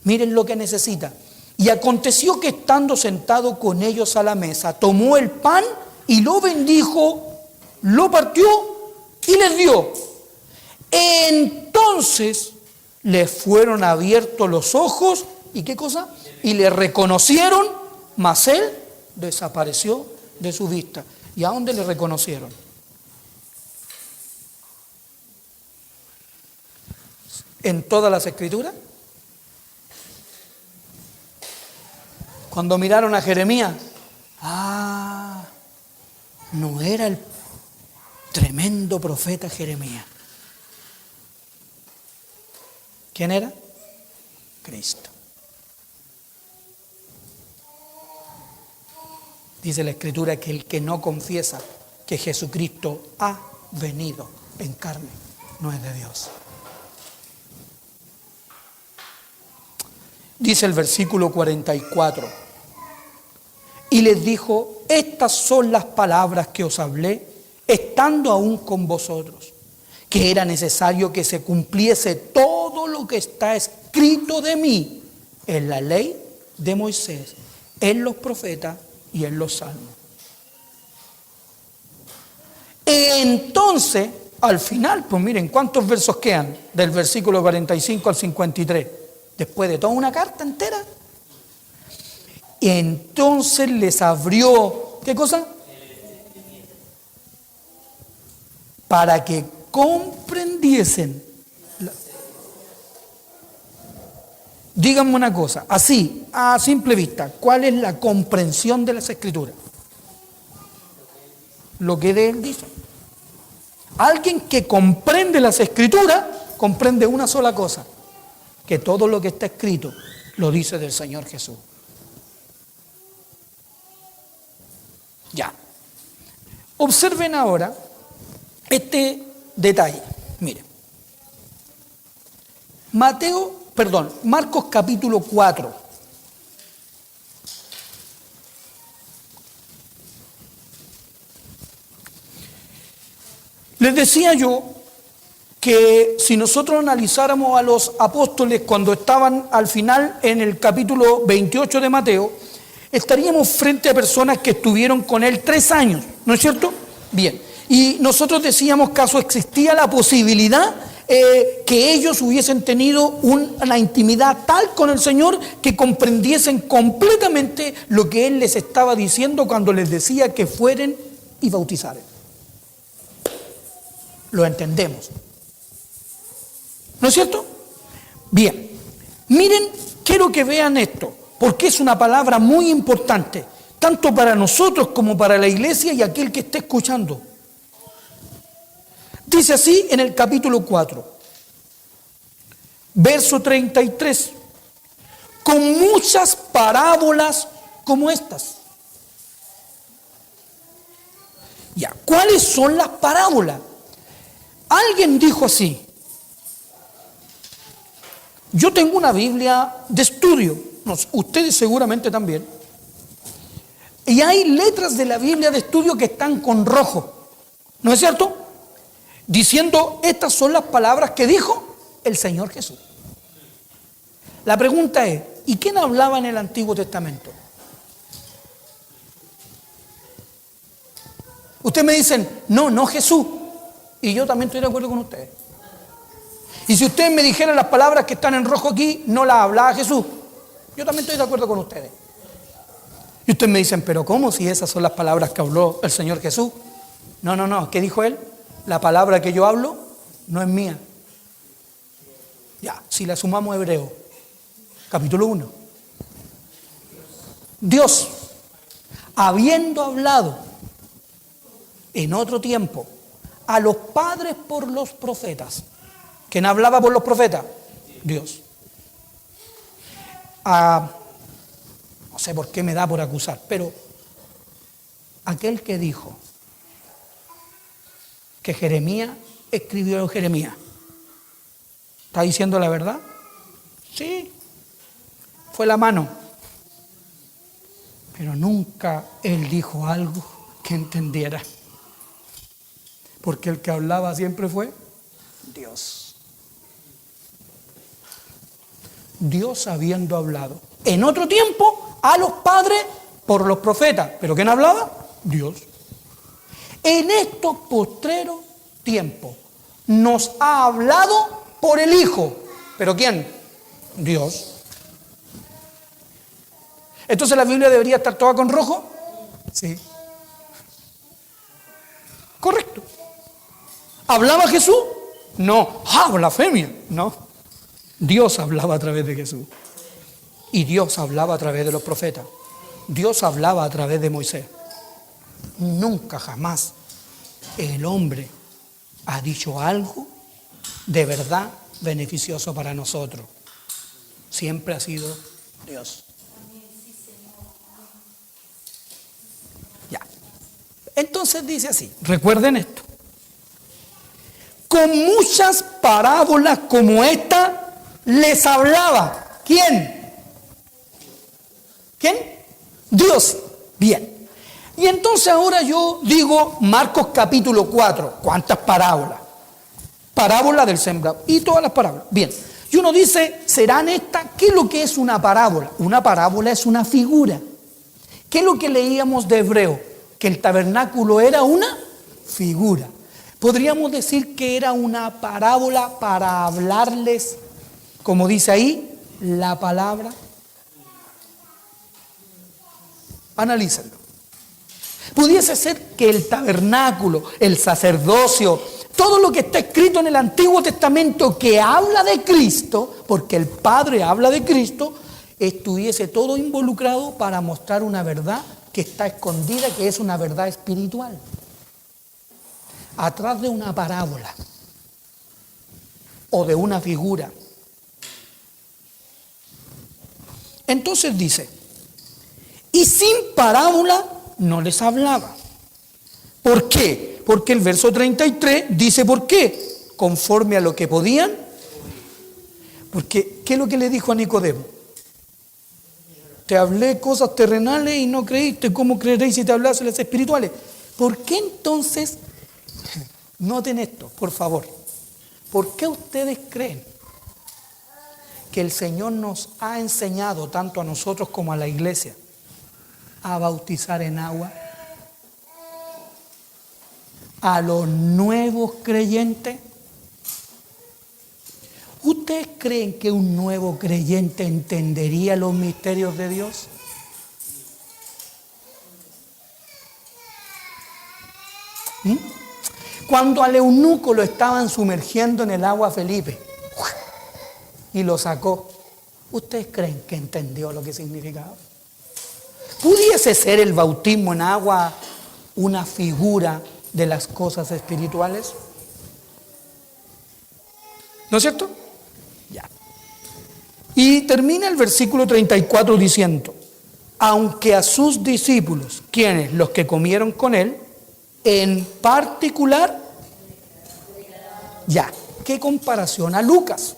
Miren lo que necesita. Y aconteció que estando sentado con ellos a la mesa, tomó el pan y lo bendijo, lo partió y les dio. Entonces les fueron abiertos los ojos y ¿qué cosa? Y le reconocieron, mas él desapareció de su vista. ¿Y a dónde le reconocieron? ¿En todas las escrituras? Cuando miraron a Jeremías, Ah, no era el tremendo profeta Jeremías. ¿Quién era? Cristo. Dice la Escritura que el que no confiesa que Jesucristo ha venido en carne no es de Dios. Dice el versículo 44. Y les dijo: estas son las palabras que os hablé, estando aún con vosotros, que era necesario que se cumpliese todo lo que está escrito de mí en la ley de Moisés, en los profetas y en los salmos. Entonces, al final, pues miren, ¿cuántos versos quedan? Del versículo 45 al 53. Después de toda una carta entera. Entonces les abrió, ¿qué cosa? Para que comprendiesen. Díganme una cosa, así, a simple vista, ¿cuál es la comprensión de las Escrituras? Lo que de él dice. Alguien que comprende las Escrituras, comprende una sola cosa, que todo lo que está escrito lo dice del Señor Jesús. Ya. Observen ahora este detalle. Miren. Marcos capítulo 4. Les decía yo que si nosotros analizáramos a los apóstoles cuando estaban al final en el capítulo 28 de Mateo, estaríamos frente a personas que estuvieron con él 3 años, ¿no es cierto? Bien, y nosotros decíamos que acaso existía la posibilidad que ellos hubiesen tenido una intimidad tal con el Señor que comprendiesen completamente lo que Él les estaba diciendo cuando les decía que fueren y bautizaran. Lo entendemos, ¿no es cierto? Bien, miren, quiero que vean esto, porque es una palabra muy importante, tanto para nosotros como para la iglesia y aquel que esté escuchando. Dice así en el capítulo 4, verso 33, con muchas parábolas como estas. Ya, ¿cuáles son las parábolas? Alguien dijo así: yo tengo una Biblia de estudio, ustedes seguramente también, y hay letras de la Biblia de estudio que están con rojo, ¿no es cierto? Diciendo, estas son las palabras que dijo el Señor Jesús. La pregunta es, ¿y quién hablaba en el Antiguo Testamento? Ustedes me dicen, no Jesús, y yo también estoy de acuerdo con ustedes. Y si ustedes me dijeran las palabras que están en rojo aquí, no las hablaba Jesús, yo también estoy de acuerdo con ustedes. Y ustedes me dicen, pero ¿cómo si esas son las palabras que habló el Señor Jesús? No, ¿qué dijo Él? La palabra que yo hablo no es mía. Ya, si la sumamos a Hebreo, capítulo 1. Dios, habiendo hablado en otro tiempo a los padres por los profetas. ¿Quién hablaba por los profetas? Dios. No sé por qué me da por acusar, pero aquel que dijo que Jeremías escribió Jeremías, ¿está diciendo la verdad? Sí, fue la mano, pero nunca él dijo algo que entendiera, porque el que hablaba siempre fue Dios. Dios habiendo hablado en otro tiempo a los padres por los profetas, ¿pero quién hablaba? Dios. En estos postreros tiempos nos ha hablado por el Hijo. ¿Pero quién? Dios. Entonces la Biblia debería estar toda con rojo. Sí. Correcto. ¿Hablaba Jesús? No. Blasfemia. No. Dios hablaba a través de Jesús. Y Dios hablaba a través de los profetas. Dios hablaba a través de Moisés. Nunca jamás el hombre ha dicho algo de verdad beneficioso para nosotros. Siempre ha sido Dios. Ya. Entonces dice así, recuerden esto. Con muchas parábolas como esta les hablaba. ¿Quién? ¿Quién? Dios. Bien. Y entonces ahora yo digo Marcos capítulo 4. ¿Cuántas parábolas? Parábola del sembrado. Y todas las parábolas. Bien. Y uno dice, ¿serán estas? ¿Qué es lo que es una parábola? Una parábola es una figura. ¿Qué es lo que leíamos de Hebreo? Que el tabernáculo era una figura. Podríamos decir que era una parábola para hablarles, como dice ahí, la palabra. Analícenlo. Pudiese ser que el tabernáculo, el sacerdocio, todo lo que está escrito en el Antiguo Testamento que habla de Cristo, porque el Padre habla de Cristo, estuviese todo involucrado para mostrar una verdad que está escondida, que es una verdad espiritual. Atrás de una parábola o de una figura. Entonces dice, y sin parábola no les hablaba. ¿Por qué? Porque el verso 33 dice ¿por qué? Conforme a lo que podían. Porque, ¿qué es lo que le dijo a Nicodemo? Te hablé cosas terrenales y no creíste. ¿Cómo creeréis si te hablase las espirituales? ¿Por qué entonces, noten esto, por favor, por qué ustedes creen que el Señor nos ha enseñado, tanto a nosotros como a la iglesia, a bautizar en agua a los nuevos creyentes? ¿Ustedes creen que un nuevo creyente entendería los misterios de Dios? Cuando al eunuco lo estaban sumergiendo en el agua Felipe y lo sacó, ¿ustedes creen que entendió lo que significaba? ¿Pudiese ser el bautismo en agua una figura de las cosas espirituales? ¿No es cierto? Ya. Y termina el versículo 34 diciendo, aunque a sus discípulos, quienes los que comieron con él, en particular, ya, ¿qué comparación a Lucas?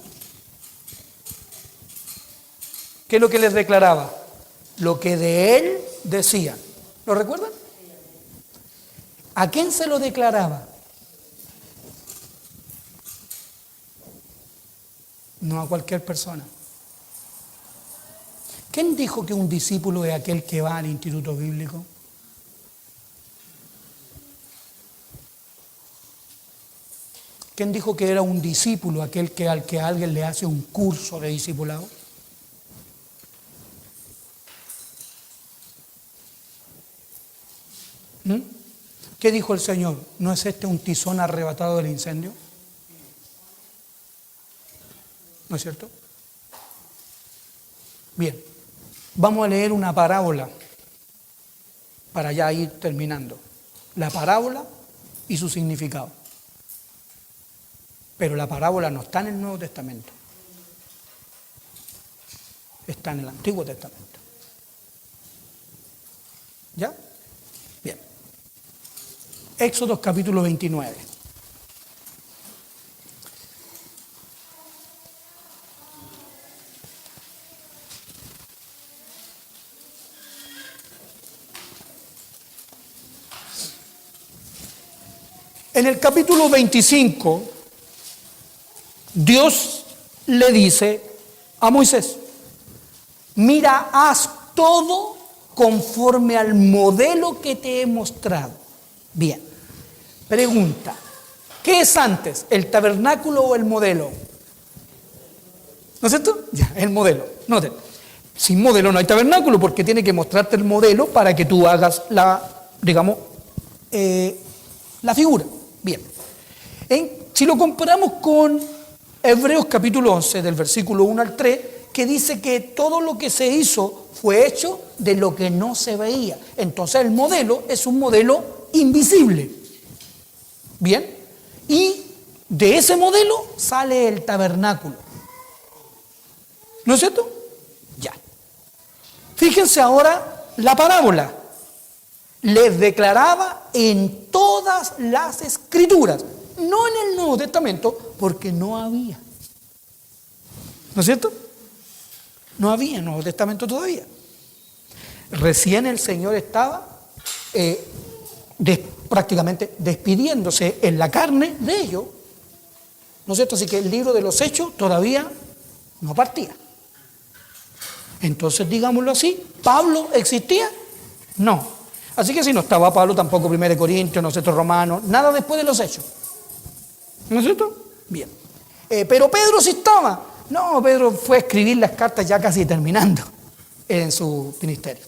¿Qué es lo que les declaraba? Lo que de él decían. ¿Lo recuerdan? ¿A quién se lo declaraba? No a cualquier persona. ¿Quién dijo que un discípulo es aquel que va al instituto bíblico? ¿Quién dijo que era un discípulo aquel que al que alguien le hace un curso de discipulado? ¿Qué dijo el Señor? ¿No es este un tizón arrebatado del incendio? ¿No es cierto? Bien, vamos a leer una parábola para ya ir terminando. La parábola y su significado. Pero la parábola no está en el Nuevo Testamento. Está en el Antiguo Testamento. ¿Ya? Bien. Éxodo capítulo 29. En el capítulo 25, Dios le dice a Moisés, mira, haz todo conforme al modelo que te he mostrado. Bien, pregunta, ¿qué es antes, el tabernáculo o el modelo? ¿No es cierto? Ya, el modelo. Noten, sin modelo no hay tabernáculo porque tiene que mostrarte el modelo para que tú hagas la, digamos, la figura. Bien, si lo comparamos con Hebreos capítulo 11, del versículo 1 al 3, que dice que todo lo que se hizo fue hecho de lo que no se veía. Entonces el modelo es un modelo invisible. Bien, y de ese modelo sale el tabernáculo. ¿No es cierto? Ya. Fíjense ahora la parábola. Les declaraba en todas las escrituras, no en el Nuevo Testamento, porque no había. ¿No es cierto? No había Nuevo Testamento todavía. Recién el Señor estaba prácticamente despidiéndose en la carne de ellos. ¿No es cierto? Así que el libro de los Hechos todavía no partía. Entonces, digámoslo así, ¿Pablo existía? No. Así que si no estaba Pablo, tampoco 1 Corintios, no es cierto, Romanos, nada después de los Hechos. ¿No es cierto? Bien. Pero Pedro sí estaba. No, Pedro fue a escribir las cartas ya casi terminando en su ministerio.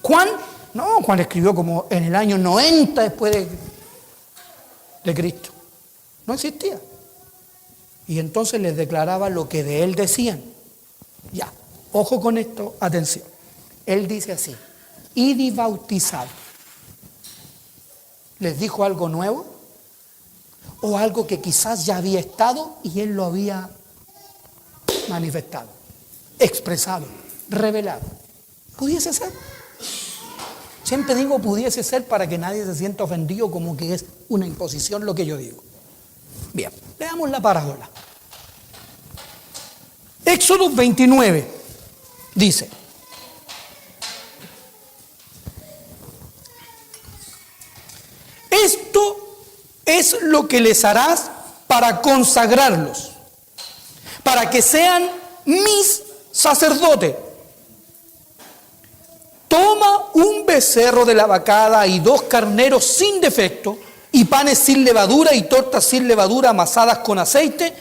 Juan, no, Juan escribió como en el año 90 después de Cristo. No existía. Y entonces les declaraba lo que de él decían. Ya, ojo con esto, atención. Él dice así: id y bautizad. ¿Les dijo algo nuevo? ¿O algo que quizás ya había estado y él lo había manifestado, expresado, revelado? ¿Pudiese ser? Siempre digo pudiese ser para que nadie se sienta ofendido como que es una imposición lo que yo digo. Bien, leamos la parábola. Éxodo 29 dice: esto es lo que les harás para consagrarlos, para que sean mis sacerdotes. Toma un becerro de la vacada y 2 carneros sin defecto, y panes sin levadura y tortas sin levadura amasadas con aceite,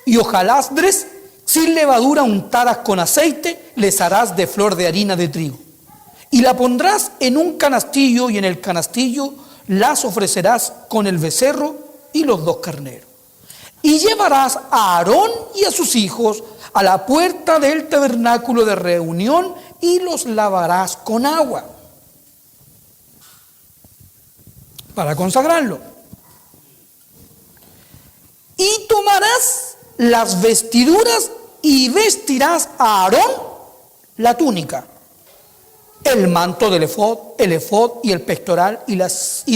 y hojalastres sin levadura untadas con aceite, les harás de flor de harina de trigo. Y la pondrás en un canastillo, y en el canastillo las ofrecerás con el becerro y los 2 carneros. Y llevarás a Aarón y a sus hijos a la puerta del tabernáculo de reunión y los lavarás con agua para consagrarlo. Y tomarás las vestiduras y vestirás a Aarón la túnica, el manto del el efod y el pectoral, y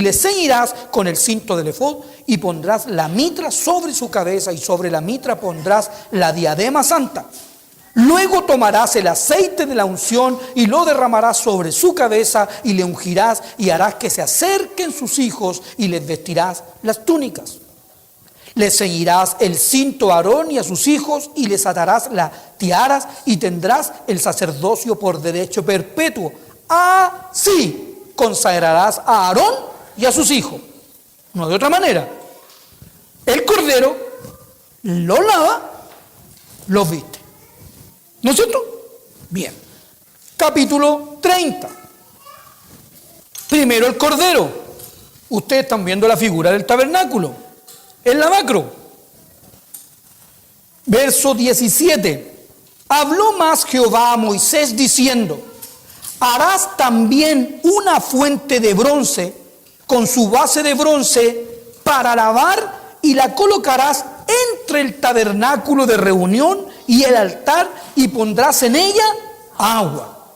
le ceñirás con el cinto del efod, y pondrás la mitra sobre su cabeza, y sobre la mitra pondrás la diadema santa. Luego tomarás el aceite de la unción y lo derramarás sobre su cabeza, y le ungirás, y harás que se acerquen sus hijos, y les vestirás las túnicas. Les ceñirás el cinto a Aarón y a sus hijos, y les atarás las tiaras, y tendrás el sacerdocio por derecho perpetuo. Así consagrarás a Aarón y a sus hijos. No de otra manera. El cordero lo lava, los viste. ¿No es cierto? Bien. Capítulo 30. Primero el cordero. Ustedes están viendo la figura del tabernáculo. En la macro. Verso 17. Habló más Jehová a Moisés diciendo: harás también una fuente de bronce con su base de bronce para lavar, y la colocarás entre el tabernáculo de reunión y el altar, y pondrás en ella agua.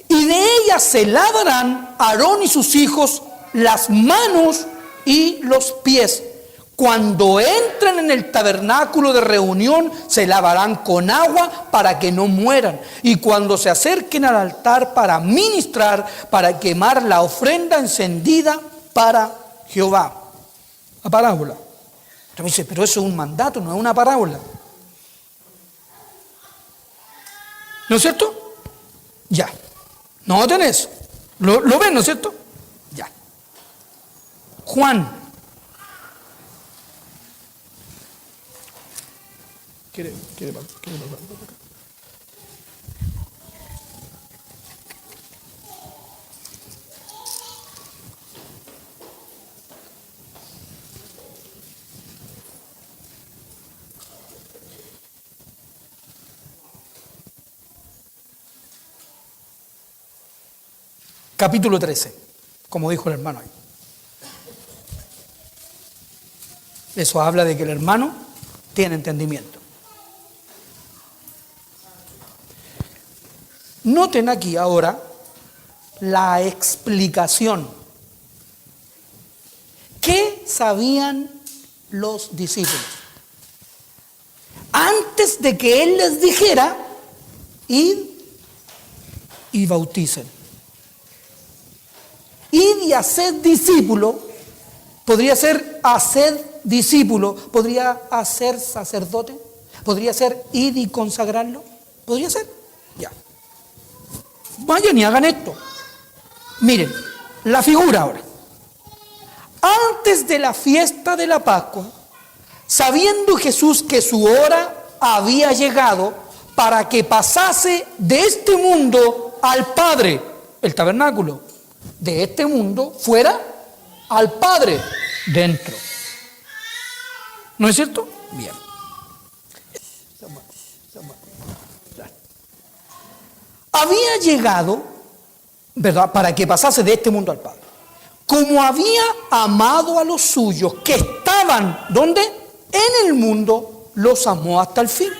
Y de ella se lavarán Aarón y sus hijos las manos y los pies. Cuando entren en el tabernáculo de reunión, se lavarán con agua para que no mueran. Y cuando se acerquen al altar para ministrar, para quemar la ofrenda encendida para Jehová. La parábola. Entonces dice, pero eso es un mandato, no es una parábola. ¿No es cierto? Ya. Noten eso. ¿Lo ven, no es cierto? Ya. Juan. ¿Quiere pasar por acá? capítulo 13, como dijo el hermano ahí. Eso habla de que el hermano tiene entendimiento. Noten aquí ahora la explicación. ¿Qué sabían los discípulos? Antes de que Él les dijera, id y bauticen. Id y haced discípulo, podría ser haced discípulo, podría hacer sacerdote, podría ser id y consagrarlo, podría ser, ya. Vayan y hagan esto. Miren, la figura ahora. Antes de la fiesta de la Pascua, sabiendo Jesús que su hora había llegado para que pasase de este mundo al Padre, el tabernáculo, de este mundo fuera al Padre dentro. ¿No es cierto? Bien. Había llegado, ¿verdad?, para que pasase de este mundo al Padre. Como había amado a los suyos que estaban, ¿dónde? En el mundo, los amó hasta el fin.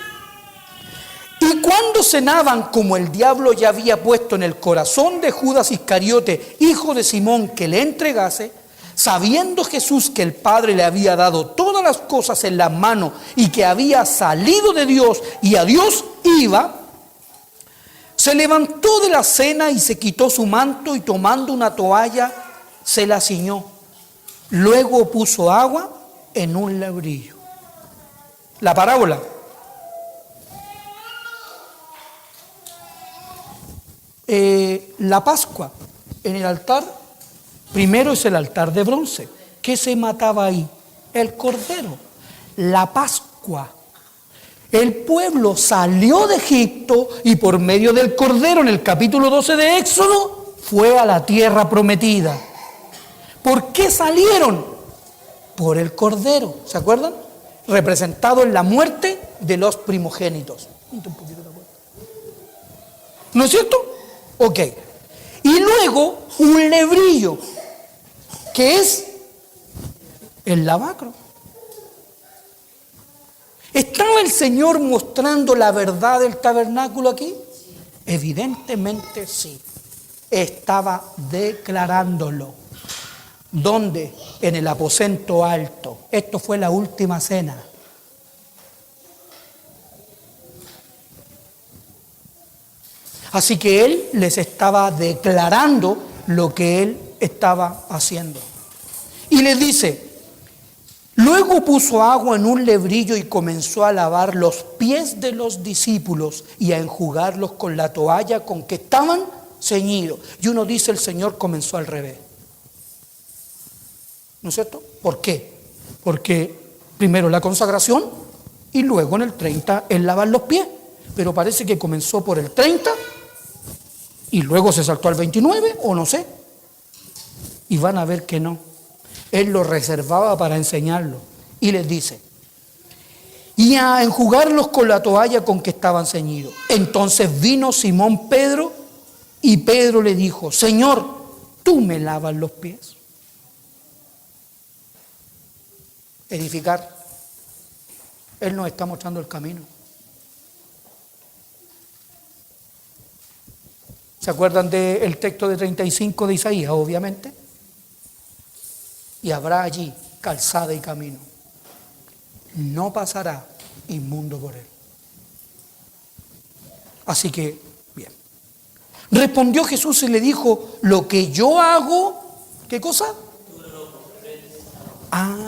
Y cuando cenaban, como el diablo ya había puesto en el corazón de Judas Iscariote, hijo de Simón, que le entregase, sabiendo Jesús que el Padre le había dado todas las cosas en las manos y que había salido de Dios y a Dios iba, se levantó de la cena y se quitó su manto y tomando una toalla se la ciñó. Luego puso agua en un lebrillo. La parábola. La Pascua en el altar, primero es el altar de bronce. ¿Qué se mataba ahí? El cordero. La Pascua. El pueblo salió de Egipto y por medio del cordero en el capítulo 12 de Éxodo fue a la tierra prometida. ¿Por qué salieron? Por el cordero, ¿se acuerdan? Representado en la muerte de los primogénitos. ¿No es cierto? Ok. Y luego un lebrillo, que es el lavacro. ¿Estaba el Señor mostrando la verdad del tabernáculo aquí? Evidentemente sí. Estaba declarándolo. ¿Dónde? En el aposento alto. Esto fue la última cena. Así que Él les estaba declarando lo que Él estaba haciendo. Y les dice, luego puso agua en un lebrillo y comenzó a lavar los pies de los discípulos y a enjugarlos con la toalla con que estaban ceñidos. Y uno dice, el Señor comenzó al revés. ¿No es cierto? ¿Por qué? Porque primero la consagración y luego en el 30 el lavar los pies. Pero parece que comenzó por el 30 y luego se saltó al 29 o no sé. Y van a ver que no. Él lo reservaba para enseñarlo. Y les dice, y a enjugarlos con la toalla con que estaban ceñidos. Entonces vino Simón Pedro y Pedro le dijo, Señor, ¿tú me lavas los pies? Edificar. Él nos está mostrando el camino. ¿Se acuerdan del texto de 35 de Isaías? Obviamente. Y habrá allí calzada y camino. No pasará inmundo por él. Así que, bien. Respondió Jesús y le dijo, lo que yo hago, ¿qué cosa?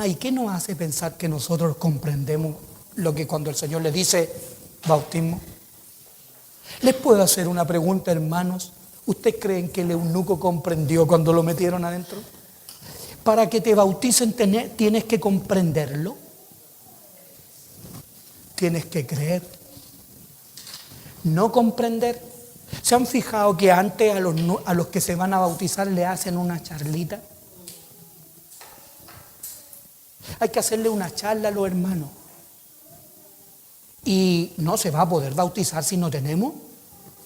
¿Y qué nos hace pensar que nosotros comprendemos lo que cuando el Señor le dice bautismo? ¿Les puedo hacer una pregunta, hermanos? ¿Ustedes creen que el eunuco comprendió cuando lo metieron adentro? Para que te bauticen tienes que comprenderlo. Tienes que creer. No comprender. ¿Se han fijado que antes a los que se van a bautizar le hacen una charlita? Hay que hacerle una charla a los hermanos. Y no se va a poder bautizar si no tenemos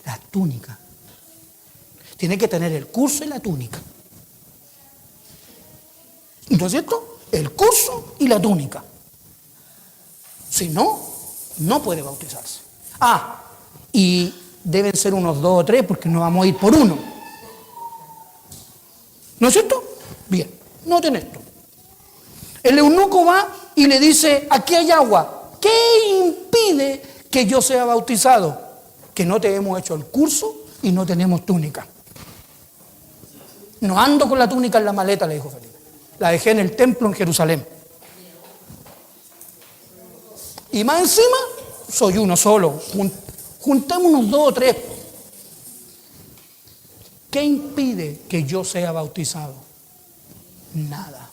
la túnica. Tiene que tener el curso y la túnica. ¿No es cierto? El curso y la túnica. Si no, no puede bautizarse. Y deben ser unos 2 o 3 porque no vamos a ir por uno. ¿No es cierto? Bien, noten esto. El eunuco va y le dice, aquí hay agua. ¿Qué impide que yo sea bautizado? Que no te hemos hecho el curso y no tenemos túnica. No ando con la túnica en la maleta, le dijo Felipe. La dejé en el templo en Jerusalén. Y más encima, soy uno solo. Juntémonos 2 o 3. ¿Qué impide que yo sea bautizado? Nada.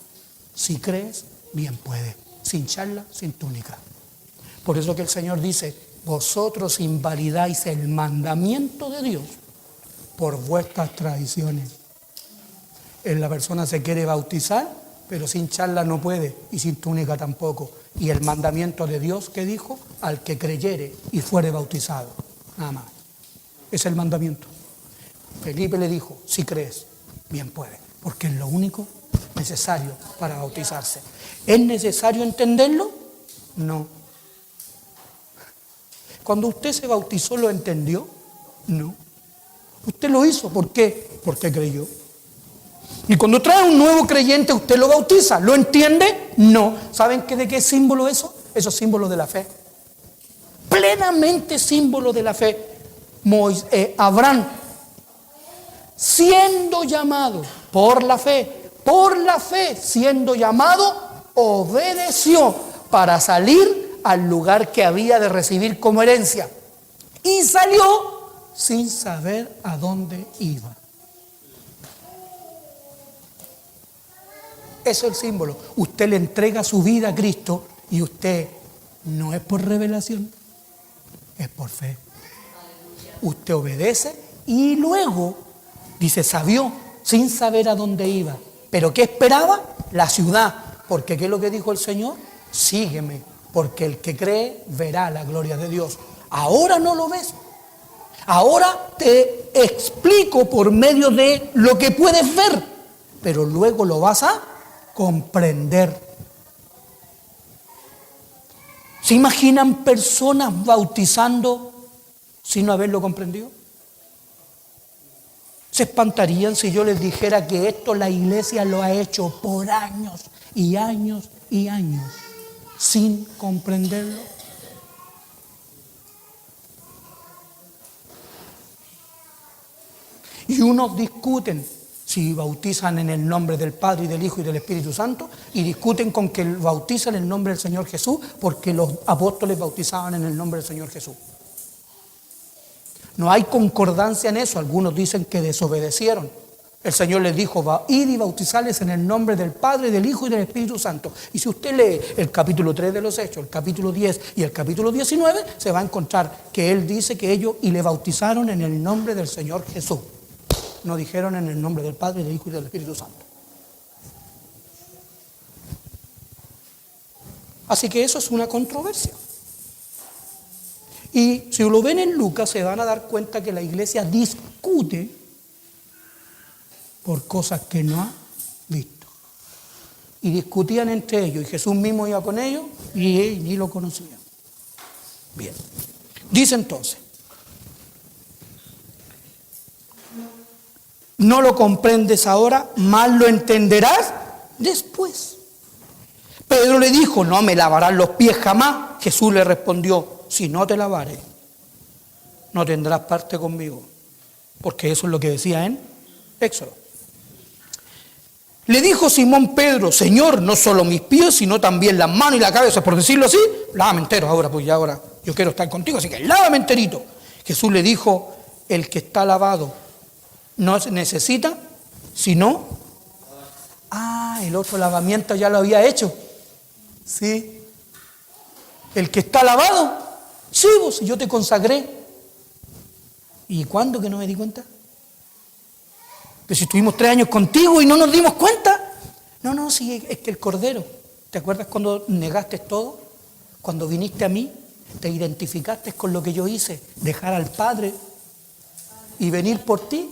Si crees, bien puede. Sin charla, sin túnica. Por eso que el Señor dice, vosotros invalidáis el mandamiento de Dios por vuestras tradiciones. La persona se quiere bautizar, pero sin charla no puede y sin túnica tampoco. Y el mandamiento de Dios, ¿qué dijo? Al que creyere y fuere bautizado. Nada más. Es el mandamiento. Felipe le dijo, si crees, bien puede, porque es lo único necesario para bautizarse. ¿Es necesario entenderlo? No. Cuando usted se bautizó, ¿lo entendió? No. Usted lo hizo, ¿por qué? Porque creyó. Y cuando trae un nuevo creyente, usted lo bautiza. ¿Lo entiende? No. ¿Saben de qué es símbolo eso? Eso es símbolo de la fe. Plenamente símbolo de la fe. Abraham, siendo llamado por la fe, siendo llamado, obedeció para salir al lugar que había de recibir como herencia. Y salió sin saber a dónde iba. Eso es el símbolo. Usted le entrega su vida a Cristo y usted no es por revelación, es por fe. Usted obedece y luego, dice, sabió sin saber a dónde iba. ¿Pero qué esperaba? La ciudad. Porque ¿qué es lo que dijo el Señor? Sígueme, porque el que cree verá la gloria de Dios. Ahora no lo ves. Ahora te explico por medio de lo que puedes ver, pero luego lo vas a comprender. ¿Se imaginan personas bautizando sin no haberlo comprendido? ¿Se espantarían si yo les dijera que esto la iglesia lo ha hecho por años y años y años sin comprenderlo? Y unos discuten si bautizan en el nombre del Padre y del Hijo y del Espíritu Santo, y discuten con que bautizan en el nombre del Señor Jesús, porque los apóstoles bautizaban en el nombre del Señor Jesús. No hay concordancia en eso. Algunos dicen que desobedecieron. El Señor les dijo, id y bautizarles en el nombre del Padre, del Hijo y del Espíritu Santo. Y si usted lee el capítulo 3 de los Hechos, el capítulo 10 y el capítulo 19, se va a encontrar que Él dice que ellos y le bautizaron en el nombre del Señor Jesús. No dijeron en el nombre del Padre, del Hijo y del Espíritu Santo. Así que eso es una controversia. Y si lo ven en Lucas, se van a dar cuenta que la iglesia discute por cosas que no ha visto. Y discutían entre ellos, y Jesús mismo iba con ellos, y ni lo conocían. Bien. Dice entonces, no lo comprendes ahora, más lo entenderás después. Pedro le dijo, no me lavarás los pies jamás. Jesús le respondió, si no te lavaré, no tendrás parte conmigo. Porque eso es lo que decía en Éxodo. Le dijo Simón Pedro, Señor, no solo mis pies, sino también las manos y la cabeza, por decirlo así, lávame entero ahora, pues ya ahora yo quiero estar contigo, así que lávame enterito. Jesús le dijo, el que está lavado no necesita, sino, el otro lavamiento ya lo había hecho. Sí. El que está lavado, sí, vos, yo te consagré. ¿Y cuándo que no me di cuenta? Que si estuvimos 3 años contigo y no nos dimos cuenta. No, sí, es que el Cordero, ¿te acuerdas cuando negaste todo? Cuando viniste a mí, te identificaste con lo que yo hice, dejar al Padre y venir por ti.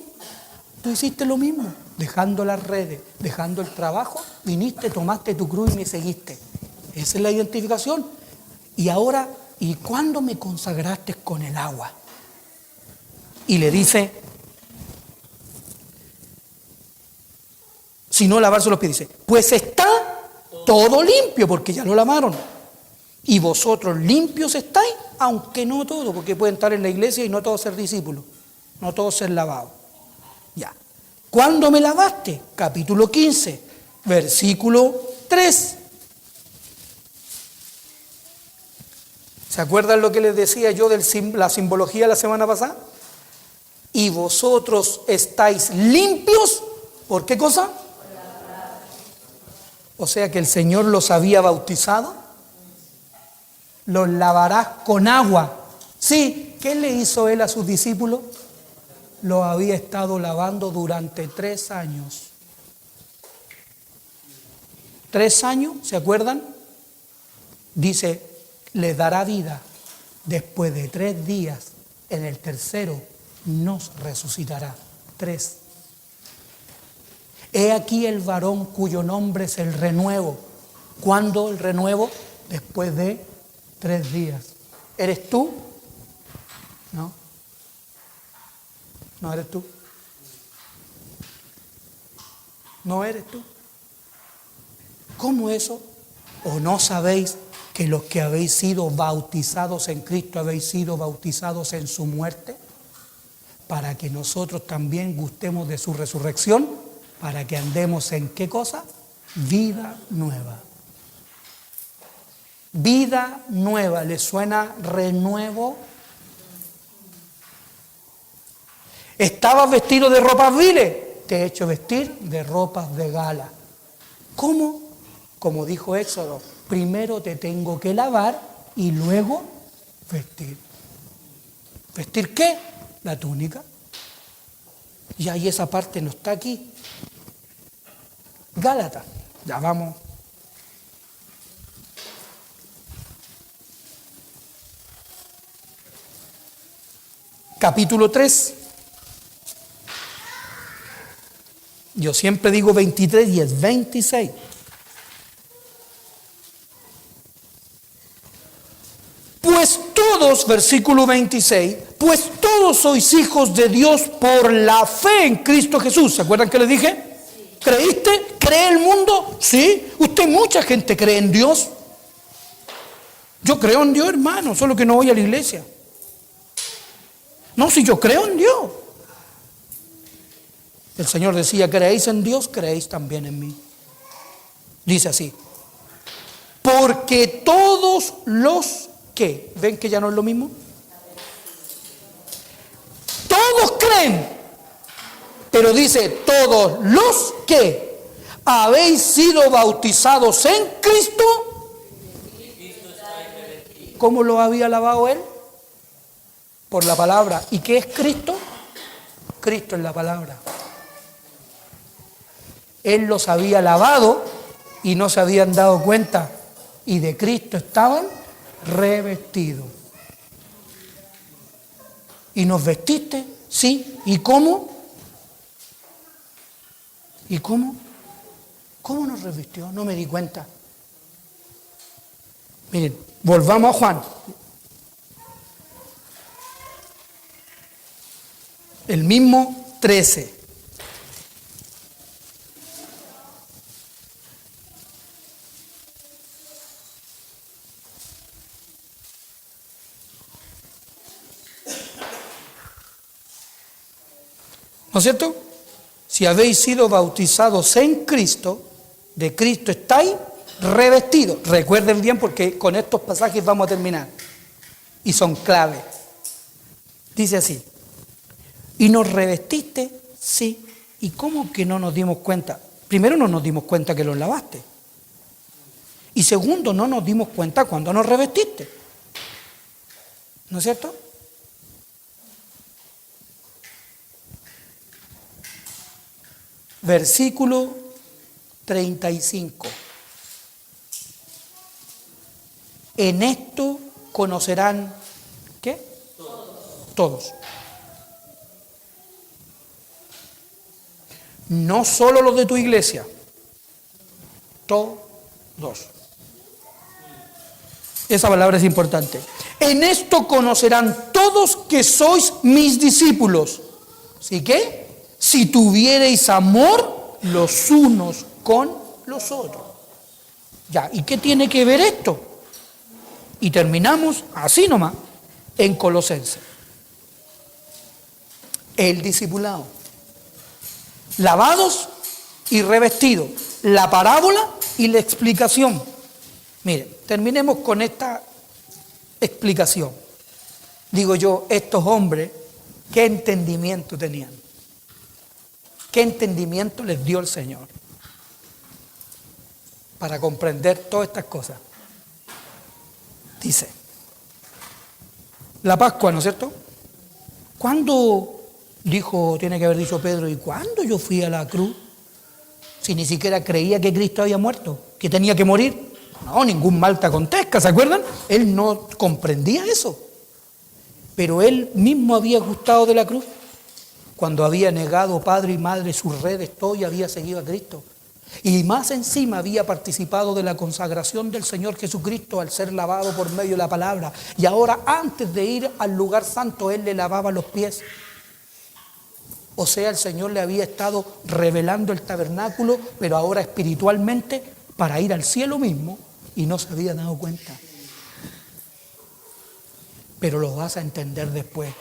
Tú hiciste lo mismo, dejando las redes, dejando el trabajo, viniste, tomaste tu cruz y me seguiste. Esa es la identificación. Y ahora, ¿y cuándo me consagraste con el agua? Y le dice, si no lavarse los pies, dice, pues está todo limpio, porque ya lo lavaron. Y vosotros limpios estáis, aunque no todos, porque pueden estar en la iglesia y no todos ser discípulos, no todos ser lavados. Ya. ¿Cuándo me lavaste? Capítulo 15, versículo 3. ¿Se acuerdan lo que les decía yo de la simbología la semana pasada? Y vosotros estáis limpios, ¿por qué cosa? O sea que el Señor los había bautizado, los lavarás con agua. Sí, ¿qué le hizo Él a sus discípulos? Los había estado lavando durante 3 años. 3 años, ¿se acuerdan? Dice, les dará vida. Después de 3 días, en el tercero, nos resucitará. 3. He aquí el varón cuyo nombre es el renuevo. ¿Cuándo el renuevo? Después de 3 días. ¿Eres tú? No. ¿No eres tú? ¿No eres tú? ¿Cómo eso? ¿O no sabéis que los que habéis sido bautizados en Cristo habéis sido bautizados en su muerte? Para que nosotros también gustemos de su resurrección, para que andemos en ¿qué cosa? Vida nueva. Vida nueva, ¿le suena renuevo? ¿Estabas vestido de ropas viles? Te he hecho vestir de ropas de gala. ¿Cómo? Como dijo Éxodo, primero te tengo que lavar y luego vestir. ¿Vestir qué? La túnica. Y ahí esa parte no está aquí. Gálatas, ya vamos. Capítulo 3. Yo siempre digo 23 y es 26. Pues todos, versículo 26, pues todos sois hijos de Dios por la fe en Cristo Jesús. ¿Se acuerdan que les dije? Sí. ¿Creíste? ¿Cree el mundo? Sí. Mucha gente cree en Dios. Yo creo en Dios, hermano, solo que no voy a la iglesia. No, si yo creo en Dios. El Señor decía, ¿creéis en Dios? Creéis también en mí. Dice así, porque todos los que, ¿ven que ya no es lo mismo? Todos creen, pero dice, todos los que habéis sido bautizados en Cristo. ¿Cómo lo había lavado Él? Por la palabra. ¿Y qué es Cristo? Cristo es la palabra. Él los había lavado y no se habían dado cuenta. Y de Cristo estaban revestidos. ¿Y nos vestiste? Sí. ¿Y cómo? ¿Y cómo? ¿Cómo nos revistió? No me di cuenta. Miren, volvamos a Juan. El mismo 13. ¿No es cierto? Si habéis sido bautizados en Cristo, de Cristo estáis revestidos. Recuerden bien porque con estos pasajes vamos a terminar. Y son clave. Dice así. ¿Y nos revestiste? Sí. ¿Y cómo que no nos dimos cuenta? Primero no nos dimos cuenta que los lavaste. Y segundo, no nos dimos cuenta cuando nos revestiste. ¿No es cierto? Versículo 35. En esto conocerán, ¿qué? Todos. No solo los de tu iglesia, todos. Esa palabra es importante. En esto conocerán todos que sois mis discípulos. ¿Sí qué? Si tuviereis amor los unos con los otros. Ya, ¿y qué tiene que ver esto? Y terminamos así nomás, en Colosenses. El discipulado. Lavados y revestidos. La parábola y la explicación. Miren, terminemos con esta explicación. Digo yo, estos hombres, ¿qué entendimiento tenían? ¿Qué entendimiento les dio el Señor para comprender todas estas cosas? Dice, la Pascua, ¿no es cierto? ¿Cuándo dijo, tiene que haber dicho Pedro, y cuándo yo fui a la cruz? Si ni siquiera creía que Cristo había muerto, que tenía que morir. No, ningún mal te acontezca, ¿se acuerdan? Él no comprendía eso. Pero él mismo había gustado de la cruz. Cuando había negado padre y madre, sus redes, todo, y había seguido a Cristo. Y más encima había participado de la consagración del Señor Jesucristo al ser lavado por medio de la palabra. Y ahora, antes de ir al lugar santo, él le lavaba los pies. O sea, el Señor le había estado revelando el tabernáculo, pero ahora espiritualmente, para ir al cielo mismo, y no se había dado cuenta. Pero lo vas a entender después.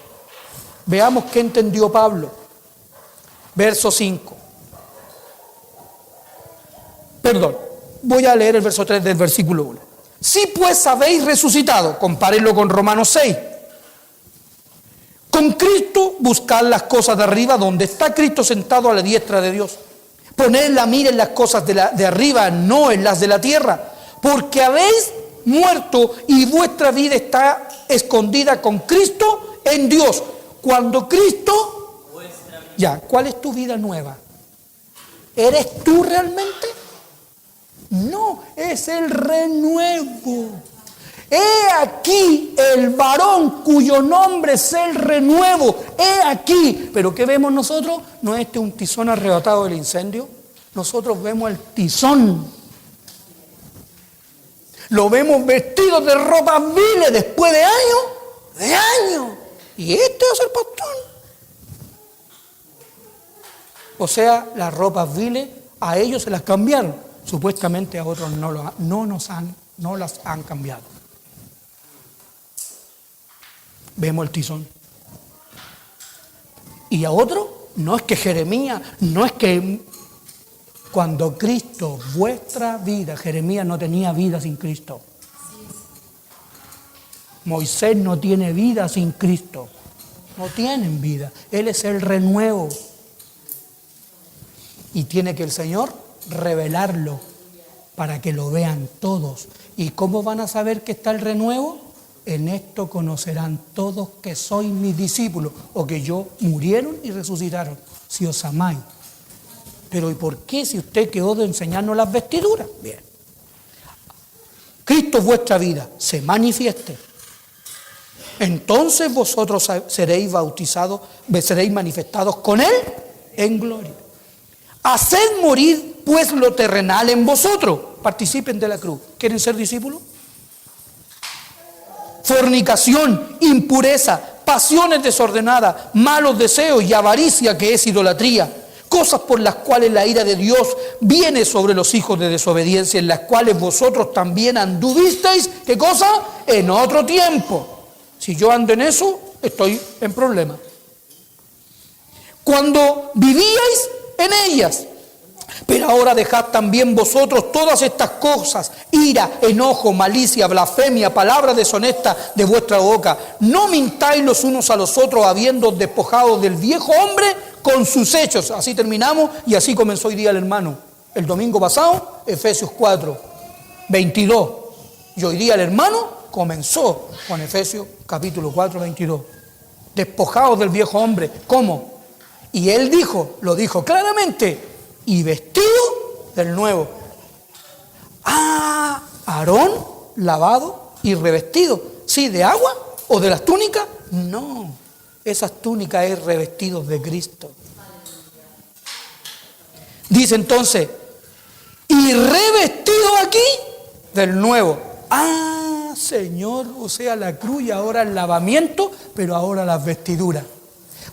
Veamos qué entendió Pablo. Verso 5. Perdón, voy a leer el verso 3 del versículo 1. Si pues habéis resucitado, compárenlo con Romanos 6. Con Cristo buscad las cosas de arriba, donde está Cristo sentado a la diestra de Dios. Poned la mira en las cosas de arriba, no en las de la tierra. Porque habéis muerto y vuestra vida está escondida con Cristo en Dios. Cuando Cristo... Ya, ¿cuál es tu vida nueva? ¿Eres tú realmente? No, es el renuevo. He aquí el varón cuyo nombre es el renuevo. He aquí. ¿Pero qué vemos nosotros? ¿No es un tizón arrebatado del incendio? Nosotros vemos el tizón. Lo vemos vestido de ropas viles después de años. Y este va a ser pastor. O sea, las ropas viles a ellos se las cambiaron. Supuestamente a otros no las han cambiado. Vemos el tizón. Y a otro, no es que Jeremías, no es que cuando Cristo, vuestra vida, Jeremías no tenía vida sin Cristo. Moisés no tiene vida sin Cristo. No tienen vida. Él es el renuevo. Y tiene que el Señor revelarlo para que lo vean todos. ¿Y cómo van a saber que está el renuevo? En esto conocerán todos que sois mis discípulos, o que yo murieron y resucitaron, si os amáis. Pero ¿y por qué si usted quedó de enseñarnos las vestiduras? Bien. Cristo vuestra vida se manifieste. Entonces vosotros seréis bautizados, seréis manifestados con Él en gloria. Haced morir pues lo terrenal en vosotros. Participen de la cruz. ¿Quieren ser discípulos? Fornicación, impureza, pasiones desordenadas, malos deseos y avaricia, que es idolatría. Cosas por las cuales la ira de Dios viene sobre los hijos de desobediencia, en las cuales vosotros también anduvisteis, ¿qué cosa? En otro tiempo. Si yo ando en eso, estoy en problema. Cuando vivíais en ellas. Pero ahora dejad también vosotros todas estas cosas: ira, enojo, malicia, blasfemia, palabra deshonesta de vuestra boca. No mintáis los unos a los otros, habiendo despojado del viejo hombre con sus hechos. Así terminamos y así comenzó hoy día el hermano. El domingo pasado, Efesios 4, 22. Y hoy día el hermano comenzó con Efesios capítulo 4, 22. Despojados del viejo hombre. ¿Cómo? Y él dijo, lo dijo claramente, y vestido del nuevo. Ah, Aarón lavado y revestido. ¿Sí, de agua o de las túnicas? No, esas túnicas es revestidos de Cristo. Dice entonces, y revestido aquí del nuevo. Ah, Señor, o sea, la cruz y ahora el lavamiento, pero ahora las vestiduras.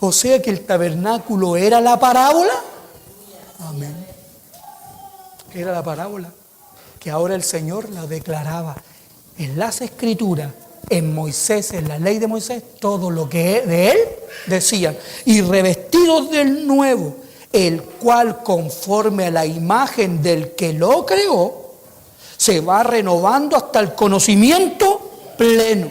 O sea que el tabernáculo era la parábola. Amén. Era la parábola que ahora el Señor la declaraba en las Escrituras, en Moisés, en la ley de Moisés, todo lo que de él decían. Y revestidos del nuevo, el cual conforme a la imagen del que lo creó, se va renovando hasta el conocimiento pleno,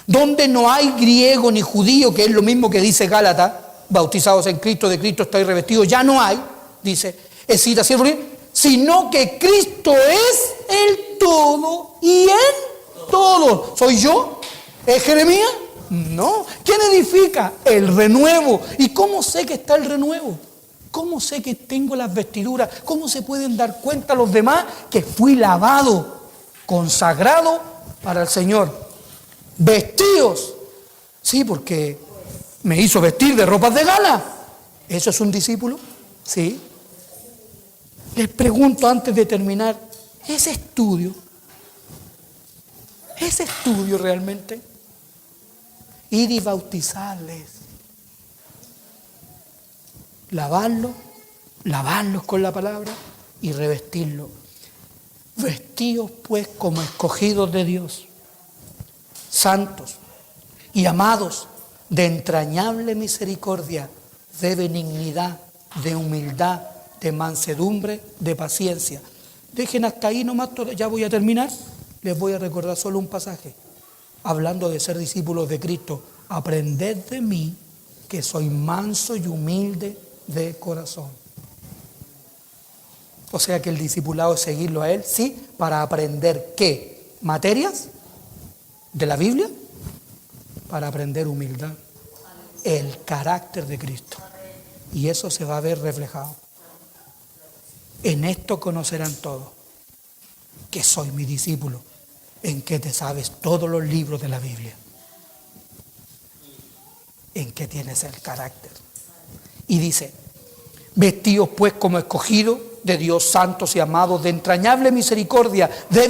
donde no hay griego ni judío, que es lo mismo que dice Gálatas, bautizados en Cristo, de Cristo estáis revestidos, ya no hay, dice, escita siempre, sino que Cristo es el todo y en todo. ¿Soy yo? ¿Es Jeremías? No. ¿Quién edifica? El renuevo. ¿Y cómo sé que está el renuevo? ¿Cómo sé que tengo las vestiduras? ¿Cómo se pueden dar cuenta los demás que fui lavado, consagrado para el Señor? Vestidos. Sí, porque me hizo vestir de ropas de gala. ¿Eso es un discípulo? Sí. Les pregunto antes de terminar, ¿ese estudio realmente? Ir y bautizarles. Lavarlos con la palabra y revestirlos. Vestidos pues como escogidos de Dios, santos y amados, de entrañable misericordia, de benignidad, de humildad, de mansedumbre, de paciencia. Dejen hasta ahí nomás, ya voy a terminar. Les voy a recordar solo un pasaje. Hablando de ser discípulos de Cristo, aprended de mí que soy manso y humilde de corazón. O sea que el discipulado es seguirlo a Él, sí, para aprender ¿qué? ¿Materias de la Biblia? Para aprender humildad, el carácter de Cristo. Y eso se va a ver reflejado. En esto conocerán todos que soy mi discípulo, en que te sabes todos los libros de la Biblia, en que tienes el carácter. Y dice, vestidos pues como escogidos de Dios, santos y amados, de entrañable misericordia, de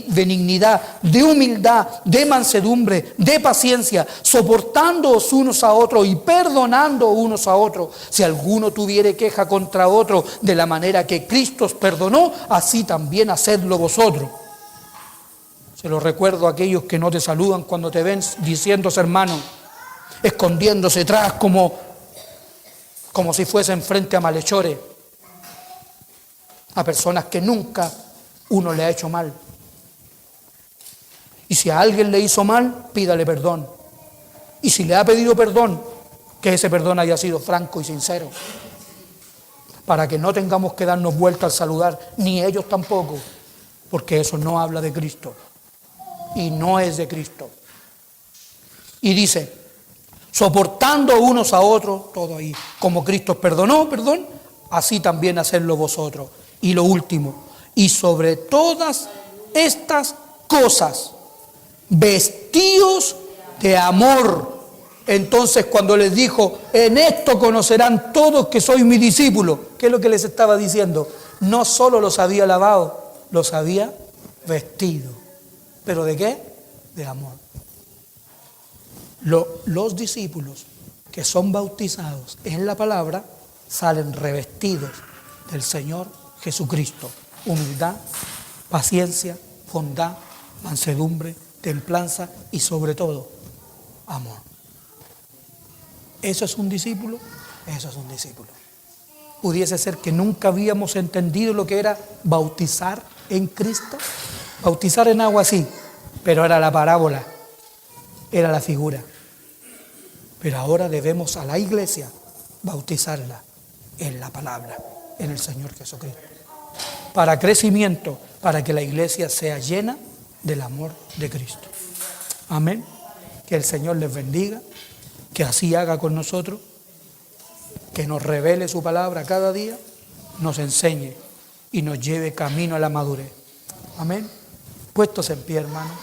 benignidad, de humildad, de mansedumbre, de paciencia, soportándoos unos a otros y perdonando unos a otros. Si alguno tuviere queja contra otro, de la manera que Cristo os perdonó, así también hacedlo vosotros. Se lo recuerdo a aquellos que no te saludan cuando te ven diciéndose hermano, escondiéndose atrás como si fuesen frente a malhechores, a personas que nunca uno le ha hecho mal. Y si a alguien le hizo mal, pídale perdón. Y si le ha pedido perdón, que ese perdón haya sido franco y sincero, para que no tengamos que darnos vuelta al saludar, ni ellos tampoco, porque eso no habla de Cristo y no es de Cristo. Y dice, soportando unos a otros, todo ahí, como Cristo os perdonó, así también hacedlo vosotros. Y lo último, y sobre todas estas cosas, vestíos de amor. Entonces cuando les dijo, en esto conocerán todos que soy mi discípulo, ¿qué es lo que les estaba diciendo? No solo los había lavado, los había vestido. ¿Pero de qué? De amor. Los discípulos que son bautizados en la palabra salen revestidos del Señor Jesucristo. Humildad, paciencia, bondad, mansedumbre, templanza y sobre todo, amor. ¿Eso es un discípulo? Eso es un discípulo. Pudiese ser que nunca habíamos entendido lo que era bautizar en Cristo. Bautizar en agua sí, pero era la parábola, era la figura. Pero ahora debemos a la iglesia bautizarla en la palabra, en el Señor Jesucristo. Para crecimiento, para que la iglesia sea llena del amor de Cristo. Amén. Que el Señor les bendiga, que así haga con nosotros, que nos revele su palabra cada día, nos enseñe y nos lleve camino a la madurez. Amén. Puestos en pie, hermanos.